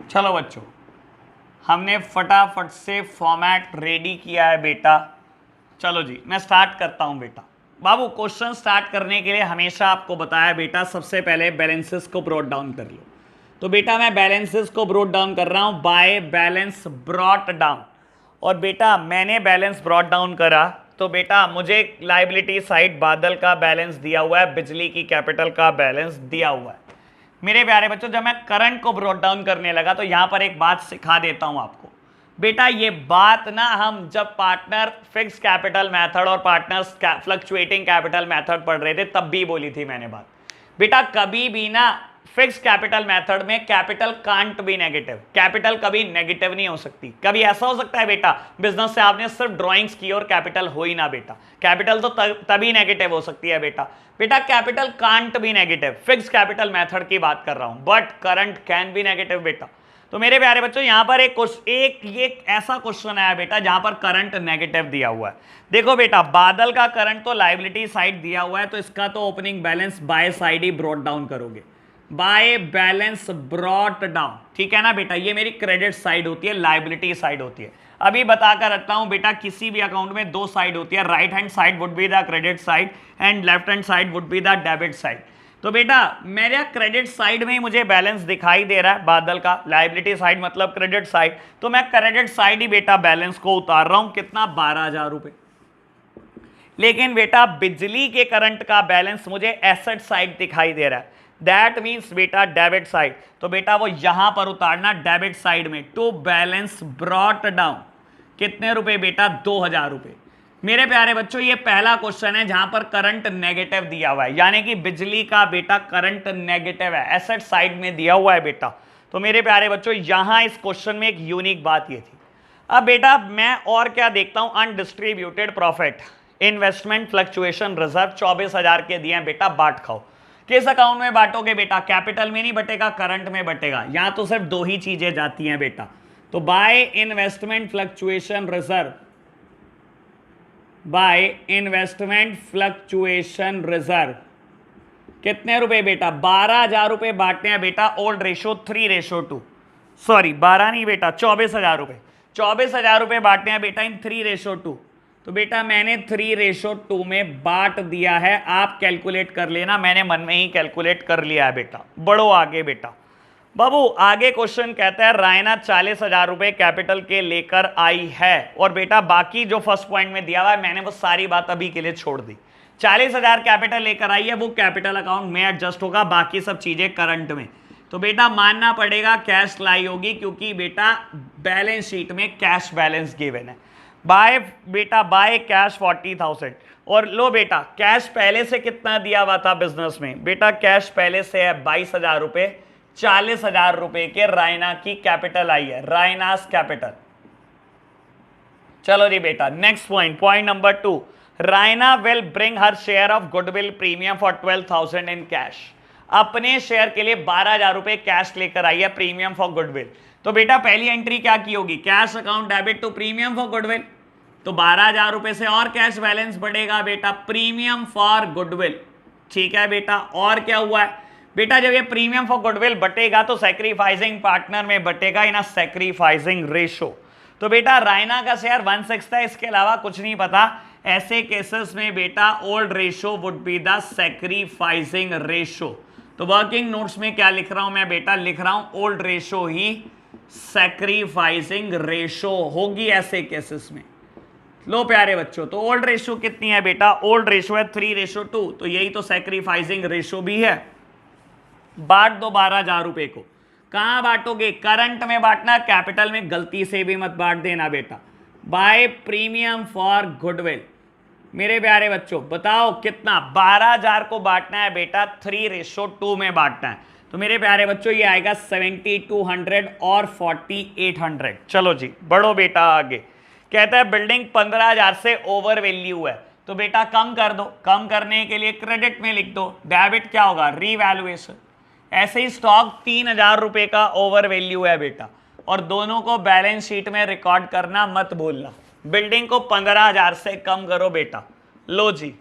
[SPEAKER 1] चलो बच्चों हमने फटाफट से फॉर्मेट रेडी किया है बेटा। चलो जी मैं स्टार्ट करता हूं बेटा। बाबू क्वेश्चन स्टार्ट करने के लिए हमेशा आपको बताया बेटा सबसे पहले बैलेंसेस को ब्रॉट डाउन कर लो। तो बेटा मैं बैलेंसेस को ब्रॉट डाउन कर रहा हूं बाय बैलेंस ब्रॉट डाउन। और बेटा मैंने बैलेंस ब्रॉट डाउन करा तो बेटा मुझे लाइबिलिटी साइड बादल का बैलेंस दिया हुआ है, बिजली की कैपिटल का बैलेंस दिया हुआ है। मेरे प्यारे बच्चों जब मैं करंट को ब्रॉट डाउन करने लगा तो यहां पर एक बात सिखा देता हूं आपको बेटा। ये बात ना हम जब पार्टनर फिक्स कैपिटल मेथड और पार्टनर्स फ्लक्चुएटिंग कैपिटल मेथड पढ़ रहे थे तब भी बोली थी मैंने बात। बेटा कभी भी ना फिक्स कैपिटल मेथड में capital can't be negative, capital कभी नेगेटिव नहीं हो सकती। कभी ऐसा हो सकता है बेटा बिजनेस से आपने सिर्फ ड्राइंग्स की और कैपिटल हो ही ना बेटा, कैपिटल तो तभी नेगेटिव हो सकती है बेटा। बेटा capital can't be negative, fix capital method की बात कर रहा हूं, but current can be negative बेटा। तो मेरे प्यारे बच्चों यहां पर एक ऐसा क्वेश्चन आया बेटा जहां पर करंट नेगेटिव दिया हुआ है। देखो बेटा बादल का करंट तो लायबिलिटी साइड दिया हुआ है तो इसका तो opening balance by side he brought down करोगे, बाय बैलेंस ब्रॉट डाउन। ठीक है ना बेटा, ये मेरी क्रेडिट साइड होती है, लायबिलिटी साइड होती है। अभी बताकर रखता हूं बेटा किसी भी अकाउंट में दो साइड होती है, right hand side would be the credit side and left hand side would be the debit side. तो बेटा मेरे क्रेडिट साइड में ही मुझे बैलेंस दिखाई दे रहा है बादल का, लायबिलिटी साइड मतलब क्रेडिट साइड, तो मैं क्रेडिट साइड ही बेटा बैलेंस को उतार रहा हूं, कितना 12,000 रुपए। लेकिन बेटा बिजली के करंट का बैलेंस मुझे एसेट साइड दिखाई दे रहा है, दैट मीन्स बेटा डेबिट साइड। तो बेटा वो यहां पर उतारना डेबिट साइड में, टू बैलेंस ब्रॉट डाउन। कितने रुपए बेटा? 2000 रुपए। मेरे प्यारे बच्चों ये पहला क्वेश्चन है जहां पर करंट नेगेटिव दिया हुआ है, यानी कि बिजली का बेटा करंट नेगेटिव है, एसेट साइड में दिया हुआ है बेटा। तो मेरे प्यारे बच्चों यहां इस क्वेश्चन में एक यूनिक बात ये थी। अब बेटा मैं और क्या देखता हूं, undistributed profit, investment fluctuation reserve 24,000 के दिए हैं बेटा, बांट खाओ। किस अकाउंट में बांटोगे बेटा? कैपिटल में नहीं बटेगा, करंट में बटेगा। यहां तो सिर्फ दो ही चीजें जाती हैं बेटा, तो by investment fluctuation reserve, by investment fluctuation reserve कितने रुपए बेटा? 12,000 रुपए बांटने हैं बेटा, ओल्ड रेशो 3:2, सॉरी 12 नहीं बेटा, 24,000 रुपए, 24,000 रुपए बांटने हैं बेटा इन 3:2। तो बेटा मैंने 3:2 में बांट दिया है, आप कैलकुलेट कर लेना, मैंने मन में ही कैलकुलेट कर लिया है बेटा। बढ़ो आगे बेटा। बाबू आगे क्वेश्चन कहता है रायना 40,000 रुपए कैपिटल के लेकर आई है, और बेटा बाकी जो फर्स्ट पॉइंट में दिया हुआ है मैंने वो सारी बात अभी के लिए छोड़ दी। 40,000 कैपिटल लेकर आई है, वो कैपिटल अकाउंट में एडजस्ट होगा, बाकी सब चीजें करंट में। तो बेटा मानना पड़ेगा कैश लाई होगी, क्योंकि बेटा बैलेंस शीट में कैश बैलेंस गिवन है। बाय बेटा बाय कैश 40,000, और लो बेटा कैश पहले से कितना दिया हुआ था बिजनेस में? बेटा कैश पहले से है 22,000 रुपए, 40,000 रुपए के रायना की कैपिटल आई है, रायनास कैपिटल। चलो जी बेटा next point, point number 2, Raina will bring her share of goodwill premium for 12,000 in cash. अपने शेयर के लिए 12,000 रुपए कैश लेकर आई है, प्रीमियम फॉर गुडविल। तो बेटा पहली एंट्री क्या की होगी? Cash account debit to premium for goodwill, तो 12,000 रुपए से और कैश बैलेंस बढ़ेगा बेटा, प्रीमियम फॉर गुडविल। ठीक है बेटा, और क्या हुआ है बेटा? जब ये प्रीमियम फॉर गुडविल बटेगा तो सैक्रिफाइसिंग पार्टनर में बटेगा इन अ सैक्रिफाइसिंग रेशो। तो बेटा रायना का शेयर 1/6 है, इसके अलावा कुछ नहीं पता। ऐसे केसेस में बेटा old ratio would be the sacrificing ratio. तो वर्किंग नोट्स में क्या लिख रहा हूं मैं बेटा? लिख रहा हूं ओल्ड रेशो ही सैक्रिफाइसिंग रेशो होगी ऐसे केसेस में। लो प्यारे बच्चों, तो ओल्ड रेशो कितनी है बेटा? ओल्ड रेशो है 3:2, तो यही तो सैक्रिफाइसिंग रेशो भी है। बांट दो 12,000 रुपए को। कहां बांटोगे? करंट में बांटना, कैपिटल में गलती से भी मत बांट देना बेटा। By premium for goodwill. मेरे प्यारे बच्चों बताओ कितना? 12,000 को बांटना है बेटा, 3:2 में बांटना है। तो मेरे प्यारे बच्चों ये आएगा 7,200 और 4,800। चलो जी बढ़ो बेटा आगे। कहता है बिल्डिंग 15,000 से ओवर वैल्यू है, तो बेटा कम कर दो। कम करने के लिए क्रेडिट में लिख दो, डेबिट क्या होगा? रीवैल्यूएशन। ऐसे ही स्टॉक 3,000 रुपए का ओवर वैल्यू है बेटा, और दोनों को बैलेंस शीट में रिकॉर्ड करना मत भूलना। बिल्डिंग को 15,000 से कम करो बेटा। लो जी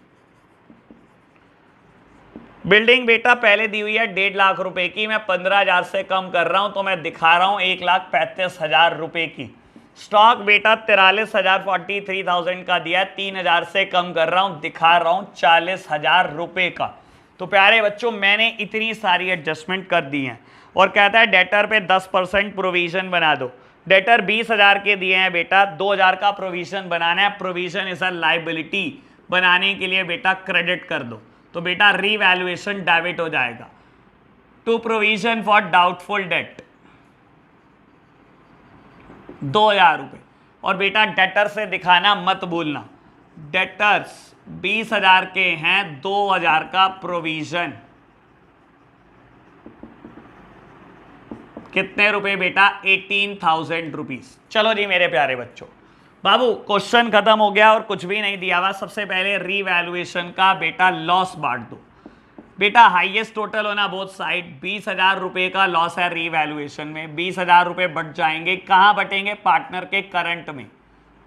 [SPEAKER 1] बिल्डिंग बेटा पहले दी हुई है 1.5 लाख रुपए की, मैं 15,000 से कम कर रहा हूं, तो मैं दिखा रहा हूं 1,35,000 रुपए की। स्टॉक बेटा 43,000 43,000 का दिया, 3,000 से कम कर रहा हूं, दिखा रहा हूं 40,000 रुपए का। तो प्यारे बच्चों मैंने इतनी सारी एडजस्टमेंट कर दी हैं। और कहता है डेटर पे 10% प्रोविजन बना दो। डेटर 20,000 के दिए हैं बेटा, 2,000 का प्रोविजन बनाना है। प्रोविजन इज अ लाइबिलिटी, बनाने के लिए बेटा क्रेडिट कर दो, तो बेटा रीवैल्यूएशन डेबिट हो जाएगा। To provision for doubtful debt 2,000 रुपए। और बेटा डेटर से दिखाना मत भूलना, डेटर्स 20,000 के हैं, 2,000 का प्रोविजन। कितने रुपए बेटा? 18,000 रुपीज। चलो जी मेरे प्यारे बच्चों, बाबू क्वेश्चन खत्म हो गया और कुछ भी नहीं दिया हुआ। सबसे पहले रीवैल्यूएशन का बेटा लॉस बांट दो। बेटा हाईएस्ट टोटल होना बोथ साइड, 20,000 रुपए का लॉस है रीवैल्यूएशन में। 20,000 रुपए बट जाएंगे, कहां बटेंगे? पार्टनर के करंट में,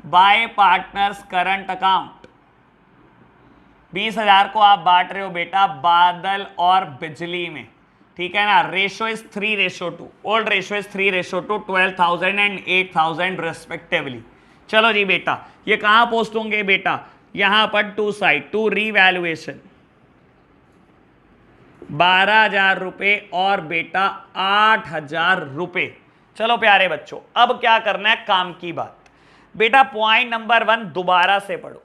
[SPEAKER 1] बाय पार्टनर्स करंट अकाउंट। 20,000 को आप बांट रहे हो बेटा बादल और बिजली में, ठीक है ना। Ratio is 3:2, old ratio is 3:2, 12,000 and 8,000 respectively. चलो जी बेटा ये कहां पोस्ट होंगे बेटा? यहां पर टू साइड, टू रीवैल्यूएशन 12,000 रुपए और बेटा 8,000 रुपए। चलो प्यारे बच्चों अब क्या करना है, काम की बात। बेटा पॉइंट नंबर 1 दोबारा से पढ़ो।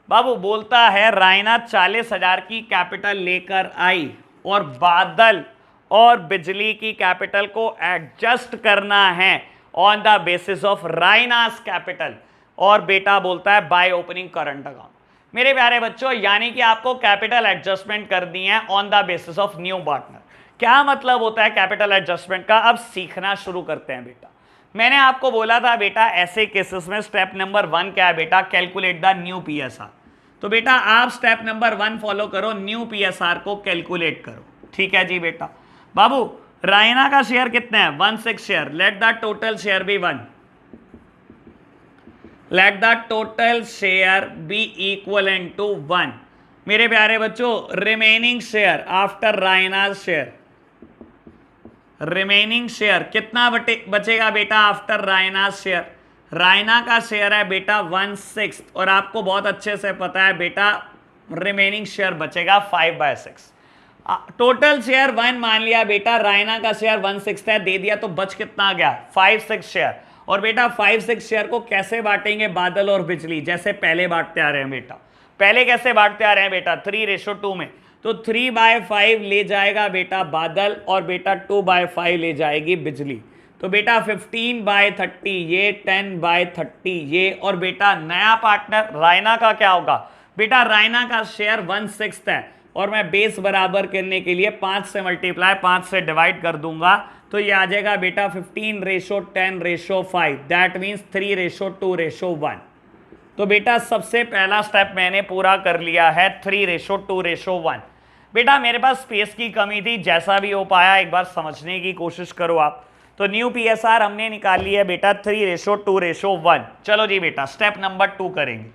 [SPEAKER 1] बाबू बोलता है रायना 40,000 की कैपिटल लेकर आई और बादल और बिजली की कैपिटल को एडजस्ट करना है on the basis of Raina's capital. और बेटा बोलता है बाय ओपनिंग करंट अकाउंट। मेरे प्यारे बच्चों, यानी कि आपको कैपिटल एडजस्टमेंट करनी है on the basis of new partner. क्या मतलब होता है कैपिटल एडजस्टमेंट का, अब सीखना शुरू करते हैं बेटा। मैंने आपको बोला था बेटा ऐसे केसेस में स्टेप नंबर 1 क्या है बेटा, कैलकुलेट द न्यू पीएसआर। तो बेटा आप स्टेप नंबर 1 फॉलो करो, न्यू पीएसआर को कैलकुलेट करो। ठीक है जी बेटा। बाबू रायना का शेयर कितना है, 1/6 share, let the total share be 1, let the total share be equivalent to 1। मेरे प्यारे बच्चों remaining share after Raina share, remaining share कितना बचेगा बेटा आफ्टर रायना शेयर, रायना का शेयर है बेटा 1/6 और आपको बहुत अच्छे से पता है बेटा रिमेनिंग शेयर बचेगा 5/6। टोटल शेयर 1 मान लिया बेटा, रायना का शेयर 1/6 है, दे दिया, तो बच कितना आ गया 5/6 शेयर। और बेटा 5/6 शेयर को कैसे बांटेंगे बादल और बिजली, जैसे पहले बांटते आ रहे हैं बेटा। पहले कैसे बांटते आ रहे हैं बेटा, 3:2 में। तो 3/5 ले जाएगा बेटा बादल और बेटा 2/5 ले जाएगी बिजली। तो बेटा 15/30 ये, 10/30 ये, और बेटा नया पार्टनर रायना का क्या होगा बेटा, रायना का शेयर 1/6 है और मैं बेस बराबर करने के लिए 5 से मल्टीप्लाई 5 से डिवाइड कर दूंगा, तो ये आ जाएगा बेटा 15:10:5, दैट मीन्स 3:2:1। तो बेटा सबसे पहला स्टेप मैंने पूरा कर लिया है 3:2:1। बेटा मेरे पास स्पेस की कमी थी, जैसा भी हो पाया एक बार समझने की कोशिश करो आप। तो न्यू पीएसआर हमने निकाल लिया है बेटा 3:2:1। चलो जी बेटा स्टेप नंबर 2 करेंगे।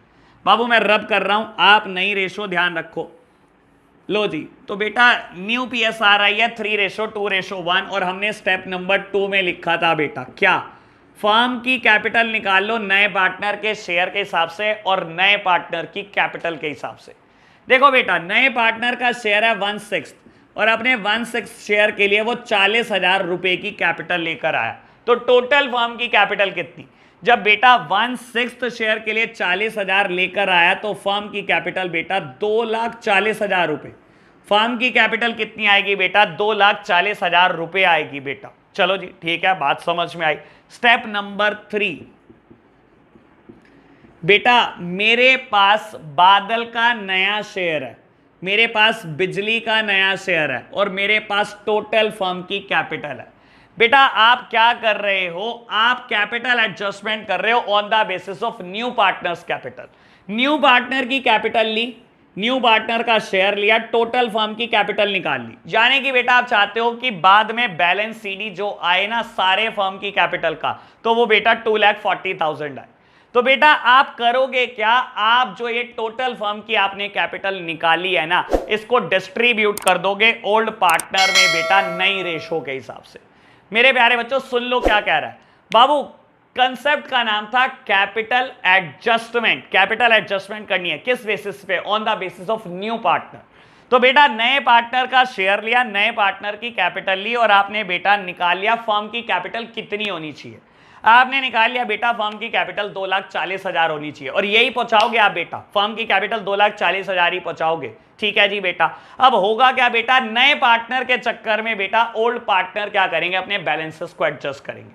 [SPEAKER 1] बाबू मैं रब कर रहा हूं, आप नई रेशो ध्यान रखो। लो जी, तो बेटा न्यू पीएसआर आई है 3:2:1 और हमने स्टेप नंबर 2 में लिखा था बेटा क्या, फर्म की कैपिटल निकाल लो नए पार्टनर के शेयर के हिसाब से और नए पार्टनर की कैपिटल के हिसाब से। देखो बेटा नए पार्टनर का शेयर है 1/6 और अपने 1/6 शेयर के लिए वो 40,000 रुपए की कैपिटल लेकर आया। तो टोटल फर्म की कैपिटल कितनी, जब बेटा 1/6 शेयर के लिए 40,000 लेकर आया तो फर्म की कैपिटल बेटा 2,40,000 रुपए। फर्म की कैपिटल कितनी आएगी बेटा, 2,40,000 रुपए आएगी बेटा। चलो जी ठीक है, बात समझ में आई। स्टेप नंबर 3 बेटा मेरे पास बादल का नया शेयर है, मेरे पास बिजली का नया शेयर है और मेरे पास टोटल फर्म की कैपिटल है। बेटा आप क्या कर रहे हो, आप कैपिटल एडजस्टमेंट कर रहे हो on the basis of new partners capital. New partner की कैपिटल ली, न्यू पार्टनर का शेयर लिया, टोटल फर्म की कैपिटल निकाल ली। यानी कि बेटा आप चाहते हो कि बाद में बैलेंस सीडी जो आए ना सारे फर्म की कैपिटल का, तो वो बेटा 2,40,000 आए। तो बेटा आप करोगे क्या, आप जो ये टोटल फर्म की आपने कैपिटल निकाली है ना, इसको डिस्ट्रीब्यूट कर दोगे ओल्ड पार्टनर में बेटा नई रेशो के हिसाब से। मेरे प्यारे बच्चों सुन लो क्या कह रहा है बाबू, कंसेप्ट का नाम था कैपिटल एडजस्टमेंट। कैपिटल एडजस्टमेंट करनी है किस बेसिस पे, on the basis of new partner. तो बेटा नए पार्टनर का शेयर लिया, नए पार्टनर की कैपिटल ली और आपने बेटा निकाल लिया फर्म की कैपिटल कितनी होनी चाहिए। आपने निकाल लिया बेटा फर्म की कैपिटल 2,40,000 होनी चाहिए और यही पहुंचाओगे आप बेटा, फर्म की कैपिटल 2,40,000 ही पहुंचाओगे। ठीक है जी बेटा। अब होगा क्या बेटा, नए पार्टनर के चक्कर में बेटा ओल्ड पार्टनर क्या करेंगे, अपने बैलेंसेस को एडजस्ट करेंगे।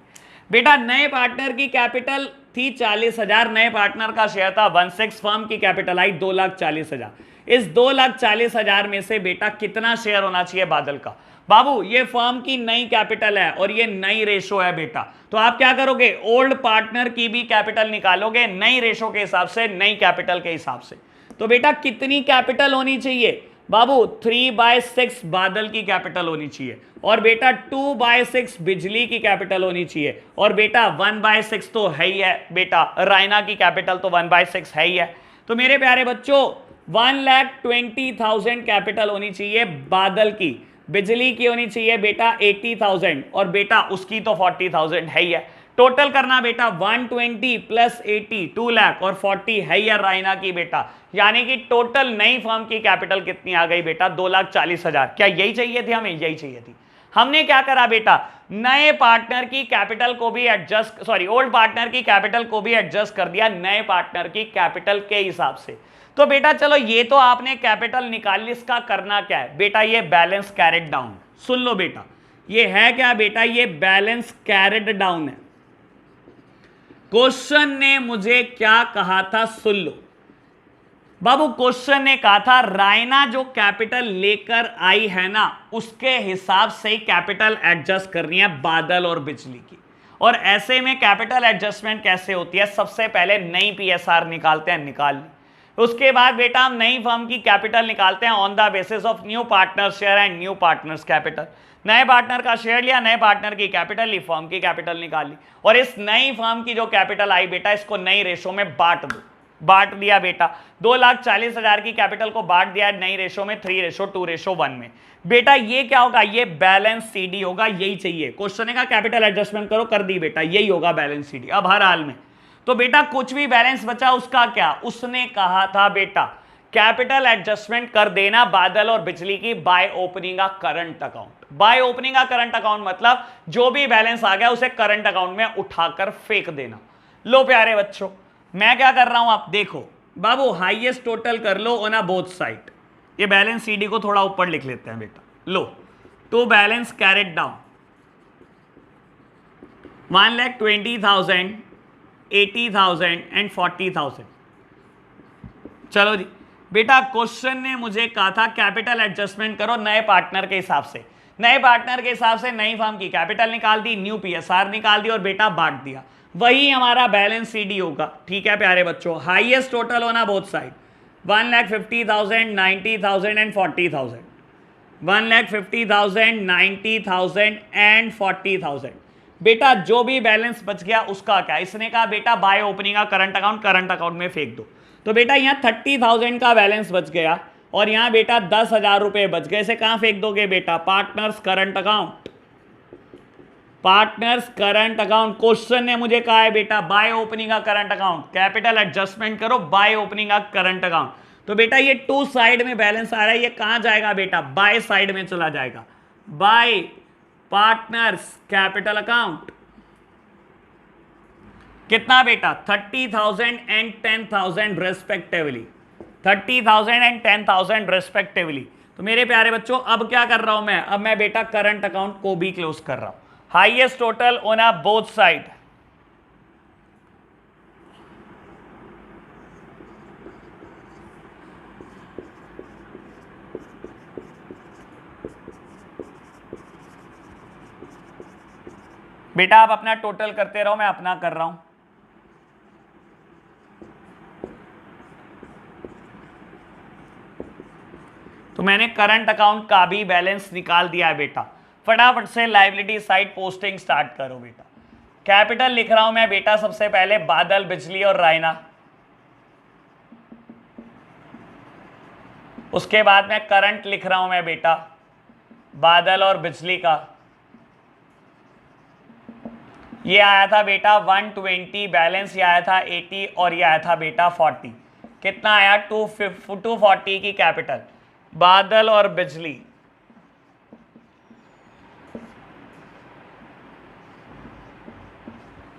[SPEAKER 1] बेटा नए पार्टनर की कैपिटल थी 40,000, नए पार्टनर का शेयर था 1/6, फर्म की कैपिटल आई 2,40,000। इस 2,40,000 में से बेटा कितना शेयर होना चाहिए बादल का। बाबू ये फर्म की नई कैपिटल है और ये नई रेशो है बेटा, तो आप क्या करोगे, ओल्ड पार्टनर की भी कैपिटल निकालोगे नई रेशो के हिसाब से, नई कैपिटल के हिसाब से। तो बेटा कितनी कैपिटल होनी चाहिए बाबू, 3/6 बादल की कैपिटल होनी चाहिए और बेटा 2/6 बिजली की कैपिटल होनी चाहिए और बेटा 1/6 तो है ही है बेटा, रायना की कैपिटल तो 1/6 है ही है। तो मेरे प्यारे बच्चों 1,20,000 कैपिटल होनी चाहिए बादल की, बिजली की होनी चाहिए बेटा 80,000 और बेटा उसकी तो 40,000 है ही है। टोटल करना बेटा 120 प्लस 80 2 लाख और 40 है ही है रायना की बेटा, यानी कि टोटल नई फर्म की कैपिटल कितनी आ गई बेटा 2,40,000। क्या यही चाहिए थी हमें, यही चाहिए थी। हमने क्या करा बेटा, नए पार्टनर की कैपिटल को भी एडजस्ट, सॉरी ओल्ड पार्टनर की कैपिटल को भी एडजस्ट कर दिया नए पार्टनर की कैपिटल के हिसाब से। तो बेटा चलो ये तो आपने कैपिटल निकाल ली, इसका करना क्या है बेटा, ये बैलेंस कैरिड डाउन। सुन लो बेटा ये है क्या बेटा, ये बैलेंस कैरिड डाउन है। क्वेश्चन ने मुझे क्या कहा था, सुन लो बाबू। क्वेश्चन ने कहा था रायना जो कैपिटल लेकर आई है ना, उसके हिसाब से ही कैपिटल एडजस्ट करनी है बादल और बिजली की। और ऐसे में कैपिटल एडजस्टमेंट कैसे होती है, सबसे पहले नई पीएसआर निकालते हैं, निकाल ली। उसके बाद बेटा हम नई फर्म की कैपिटल निकालते हैं on the basis of new partner share and new partners capital. नए पार्टनर का शेयर लिया, नए पार्टनर की कैपिटल ली, फर्म की कैपिटल निकाली। और इस नई फर्म की जो कैपिटल आई बेटा, इसको नई रेशो में बांट दो। बांट दिया बेटा, 2,40,000 की कैपिटल को बांट दिया नई रेशो में 3:2:1 में। बेटा ये क्या होगा, ये बैलेंस सीडी होगा, यही चाहिए। क्वेश्चन का कैपिटल एडजस्टमेंट करो, कर दी बेटा, यही होगा बैलेंस सीडी अब हर हाल में। तो बेटा कुछ भी बैलेंस बचा उसका क्या, उसने कहा था बेटा कैपिटल एडजस्टमेंट कर देना बादल और बिजली की by opening a current account. By opening a current account मतलब जो भी बैलेंस आ गया उसे करंट अकाउंट में उठाकर फेंक देना। लो प्यारे बच्चों, मैं क्या कर रहा हूं, आप देखो बाबू, हाईएस्ट टोटल कर लो ऑन अ बोथ साइड। ये बैलेंस सीडी को थोड़ा ऊपर लिख लेते हैं बेटा। लो, to balance carried down 1,20,000, 80,000 and 40,000। चलो जी बेटा, क्वेश्चन ने मुझे कहा था कैपिटल एडजस्टमेंट करो नए पार्टनर के हिसाब से। नए पार्टनर के हिसाब से नई फर्म की कैपिटल निकाल दी, न्यू पीएसआर निकाल दी और बेटा बांट दिया। वही हमारा बैलेंस सीडी होगा। ठीक है प्यारे बच्चों, हाईएस्ट टोटल होना बोथ साइड 1,50,000, 90,000 एंड 40,000। 1,50,000, 90,000 एंड 40,000। बेटा जो भी बैलेंस बच गया उसका क्या, इसने कहा बेटा बाय ओपनिंग का करंट अकाउंट में फेंक दो। तो बेटा यहाँ 30,000 का बैलेंस बच गया और यहाँ बेटा 10,000 रुपए बच गए। इसे कहाँ फेंक दोगे बेटा, partners current account. Partners current account. Question ने मुझे कहा है बेटा बाय ओपनिंग का करंट अकाउंट, कैपिटल एडजस्टमेंट करो बाय ओपनिंग का करंट अकाउंट। तो बेटा ये टू साइड में बैलेंस आ रहा है, ये कहां जाएगा बेटा, बाय साइड में चला जाएगा, बाय पार्टनर्स कैपिटल अकाउंट। कितना बेटा, 30,000 एंड 10,000 रेस्पेक्टिवली। 30,000 and 10,000 respectively. तो मेरे प्यारे बच्चों अब क्या कर रहा हूं मैं, अब मैं बेटा करंट अकाउंट को भी क्लोज कर रहा हूं। Highest total on a both side. बेटा आप अपना टोटल करते रहो, मैं अपना कर रहा हूं। तो मैंने करंट अकाउंट का भी बैलेंस निकाल दिया है बेटा। फटाफट से लायबिलिटी साइड पोस्टिंग स्टार्ट करो बेटा। कैपिटल लिख रहा हूं मैं बेटा सबसे पहले बादल, बिजली और रायना। उसके बाद में करंट लिख रहा हूं मैं बेटा बादल और बिजली का। ये आया था बेटा 120 बैलेंस, ये आया था 80 और ये आया था बेटा 40। कितना आया 240 की कैपिटल बादल और बिजली।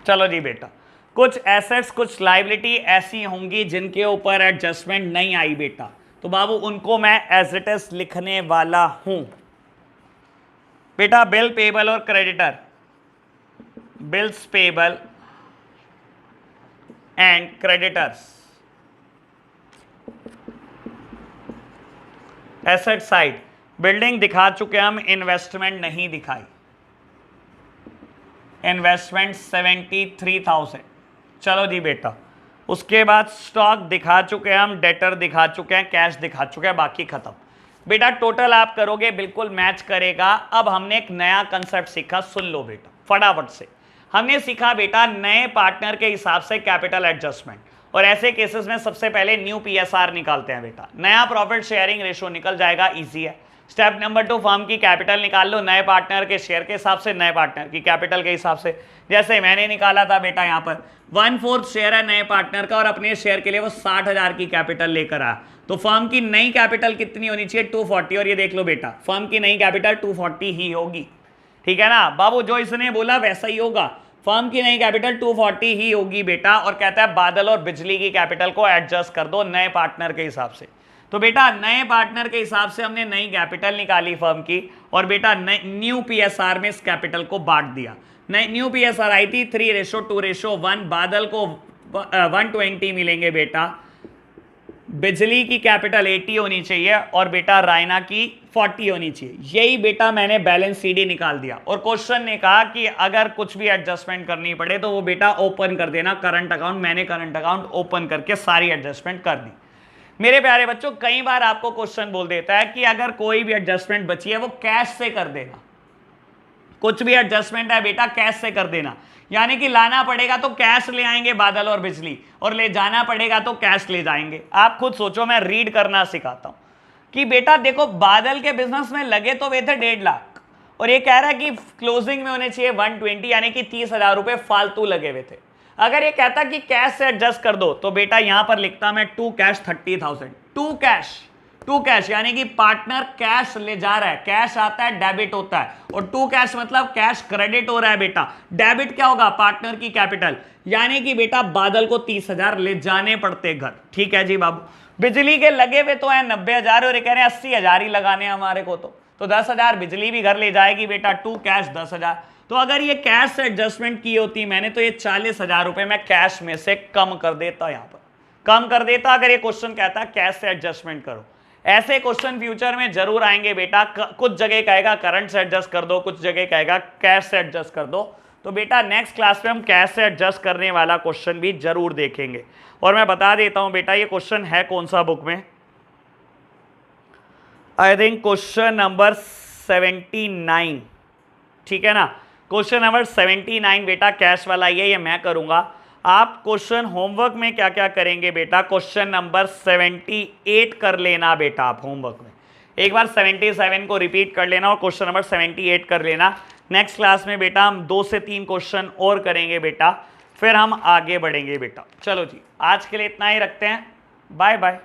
[SPEAKER 1] चलो जी बेटा, कुछ एसेट्स कुछ लायबिलिटी ऐसी होंगी जिनके ऊपर एडजस्टमेंट नहीं आई बेटा, तो बाबू उनको मैं एज इट इज लिखने वाला हूं बेटा। बिल पेबल और creditor, bills payable and creditors. Asset side building दिखा चुके हम, इन्वेस्टमेंट नहीं दिखाई। इन्वेस्टमेंट 73,000। चलो जी बेटा, उसके बाद स्टॉक दिखा चुके हैं हम, डेटर दिखा चुके हैं, कैश दिखा चुके हैं, बाकी खत्म। बेटा टोटल आप करोगे बिल्कुल मैच करेगा। अब हमने एक नया कंसेप्ट सीखा, सुन लो बेटा फटाफट से। हमने सीखा बेटा नए पार्टनर के हिसाब से कैपिटल एडजस्टमेंट, और ऐसे केसेस में सबसे पहले न्यू पीएसआर निकालते हैं बेटा। नया प्रॉफिट शेयरिंग रेशो निकल जाएगा, इजी है। स्टेप नंबर 2, फर्म की कैपिटल निकाल लो नए पार्टनर के शेयर के हिसाब से, नए पार्टनर की कैपिटल के हिसाब से। जैसे मैंने निकाला था बेटा, यहाँ पर 1/4 शेयर है नए पार्टनर का और अपने शेयर के लिए वो 60,000 की कैपिटल लेकर आया। तो फर्म की नई कैपिटल कितनी होनी चाहिए, 240। और ये देख लो बेटा, फर्म की नई कैपिटल 240 ही होगी। ठीक है ना बाबू, जो इसने बोला वैसा ही होगा। फर्म की नई कैपिटल 240 ही होगी बेटा। और कहता है बादल और बिजली की कैपिटल को एडजस्ट कर दो नए पार्टनर के हिसाब से। तो बेटा नए पार्टनर के हिसाब से हमने नई कैपिटल निकाली फर्म की, और बेटा न्यू पीएसआर में इस कैपिटल को बांट दिया। न्यू पीएसआर आई थी 3:2:1, बादल को 120 मिलेंगे बेटा, बिजली की कैपिटल 80 होनी चाहिए और बेटा रायना की 40 होनी चाहिए। यही बेटा मैंने बैलेंस सीडी निकाल दिया और क्वेश्चन ने कहा कि अगर कुछ भी एडजस्टमेंट करनी पड़े तो वो बेटा ओपन कर देना करंट अकाउंट। मैंने करंट अकाउंट ओपन करके सारी एडजस्टमेंट कर दी। मेरे प्यारे बच्चों, कई बार आपको क्वेश्चन बोल देता है कि अगर कोई भी एडजस्टमेंट बची है वो कैश से कर देना, कुछ भी एडजस्टमेंट है बेटा कैश से कर देना, यानी कि लाना पड़ेगा तो कैश ले आएंगे बादल और बिजली, और ले जाना पड़ेगा तो कैश ले जाएंगे। आप खुद सोचो, मैं रीड करना सिखाता हूं कि बेटा देखो बादल के बिजनेस में लगे तो वे थे 1.5 लाख और ये कह रहा है कि क्लोजिंग में होने चाहिए 120, यानी कि 30,000 रुपए फालतू लगे हुए थे। अगर ये कहता कि कैश से एडजस्ट कर दो तो बेटा यहां पर लिखता मैं टू कैश 30,000, टू कैश यानी कि पार्टनर कैश ले जा रहा है, कैश आता है डेबिट होता है, और टू कैश मतलब कैश क्रेडिट हो रहा है बेटा। डेबिट क्या होगा? पार्टनर की कैपिटल, यानी कि बेटा बादल को 30,000 ले जाने पड़ते घर। ठीक है जी बाबू। बिजली के लगे हुए तो है 90,000 और ये कह रहे हैं 80,000 ही लगाने हमारे को, तो 10,000 बिजली भी घर ले जाएगी बेटा, टू कैश 10,000। तो अगर ये कैश से एडजस्टमेंट की होती मैंने तो ये 40,000 रुपए मैं कैश में से कम कर देता, यहां पर कम कर देता। अगर ये क्वेश्चन कहता है कैश से एडजस्टमेंट करो। ऐसे क्वेश्चन फ्यूचर में जरूर आएंगे बेटा, कुछ जगह कहेगा करंट से एडजस्ट कर दो, कुछ जगह कहेगा कैश से एडजस्ट कर दो। तो बेटा नेक्स्ट क्लास में हम कैश से एडजस्ट करने वाला क्वेश्चन भी जरूर देखेंगे। और मैं बता देता हूं बेटा ये क्वेश्चन है कौन सा बुक में, आई थिंक क्वेश्चन नंबर 79, ठीक है ना। क्वेश्चन नंबर 79 बेटा कैश वाला ये मैं करूंगा। आप क्वेश्चन होमवर्क में क्या क्या करेंगे बेटा, क्वेश्चन नंबर 78 कर लेना बेटा। आप होमवर्क में एक बार 77 को रिपीट कर लेना और क्वेश्चन नंबर 78 कर लेना। नेक्स्ट क्लास में बेटा हम 2 से 3 क्वेश्चन और करेंगे बेटा, फिर हम आगे बढ़ेंगे बेटा। चलो जी, आज के लिए इतना ही रखते हैं, बाय बाय।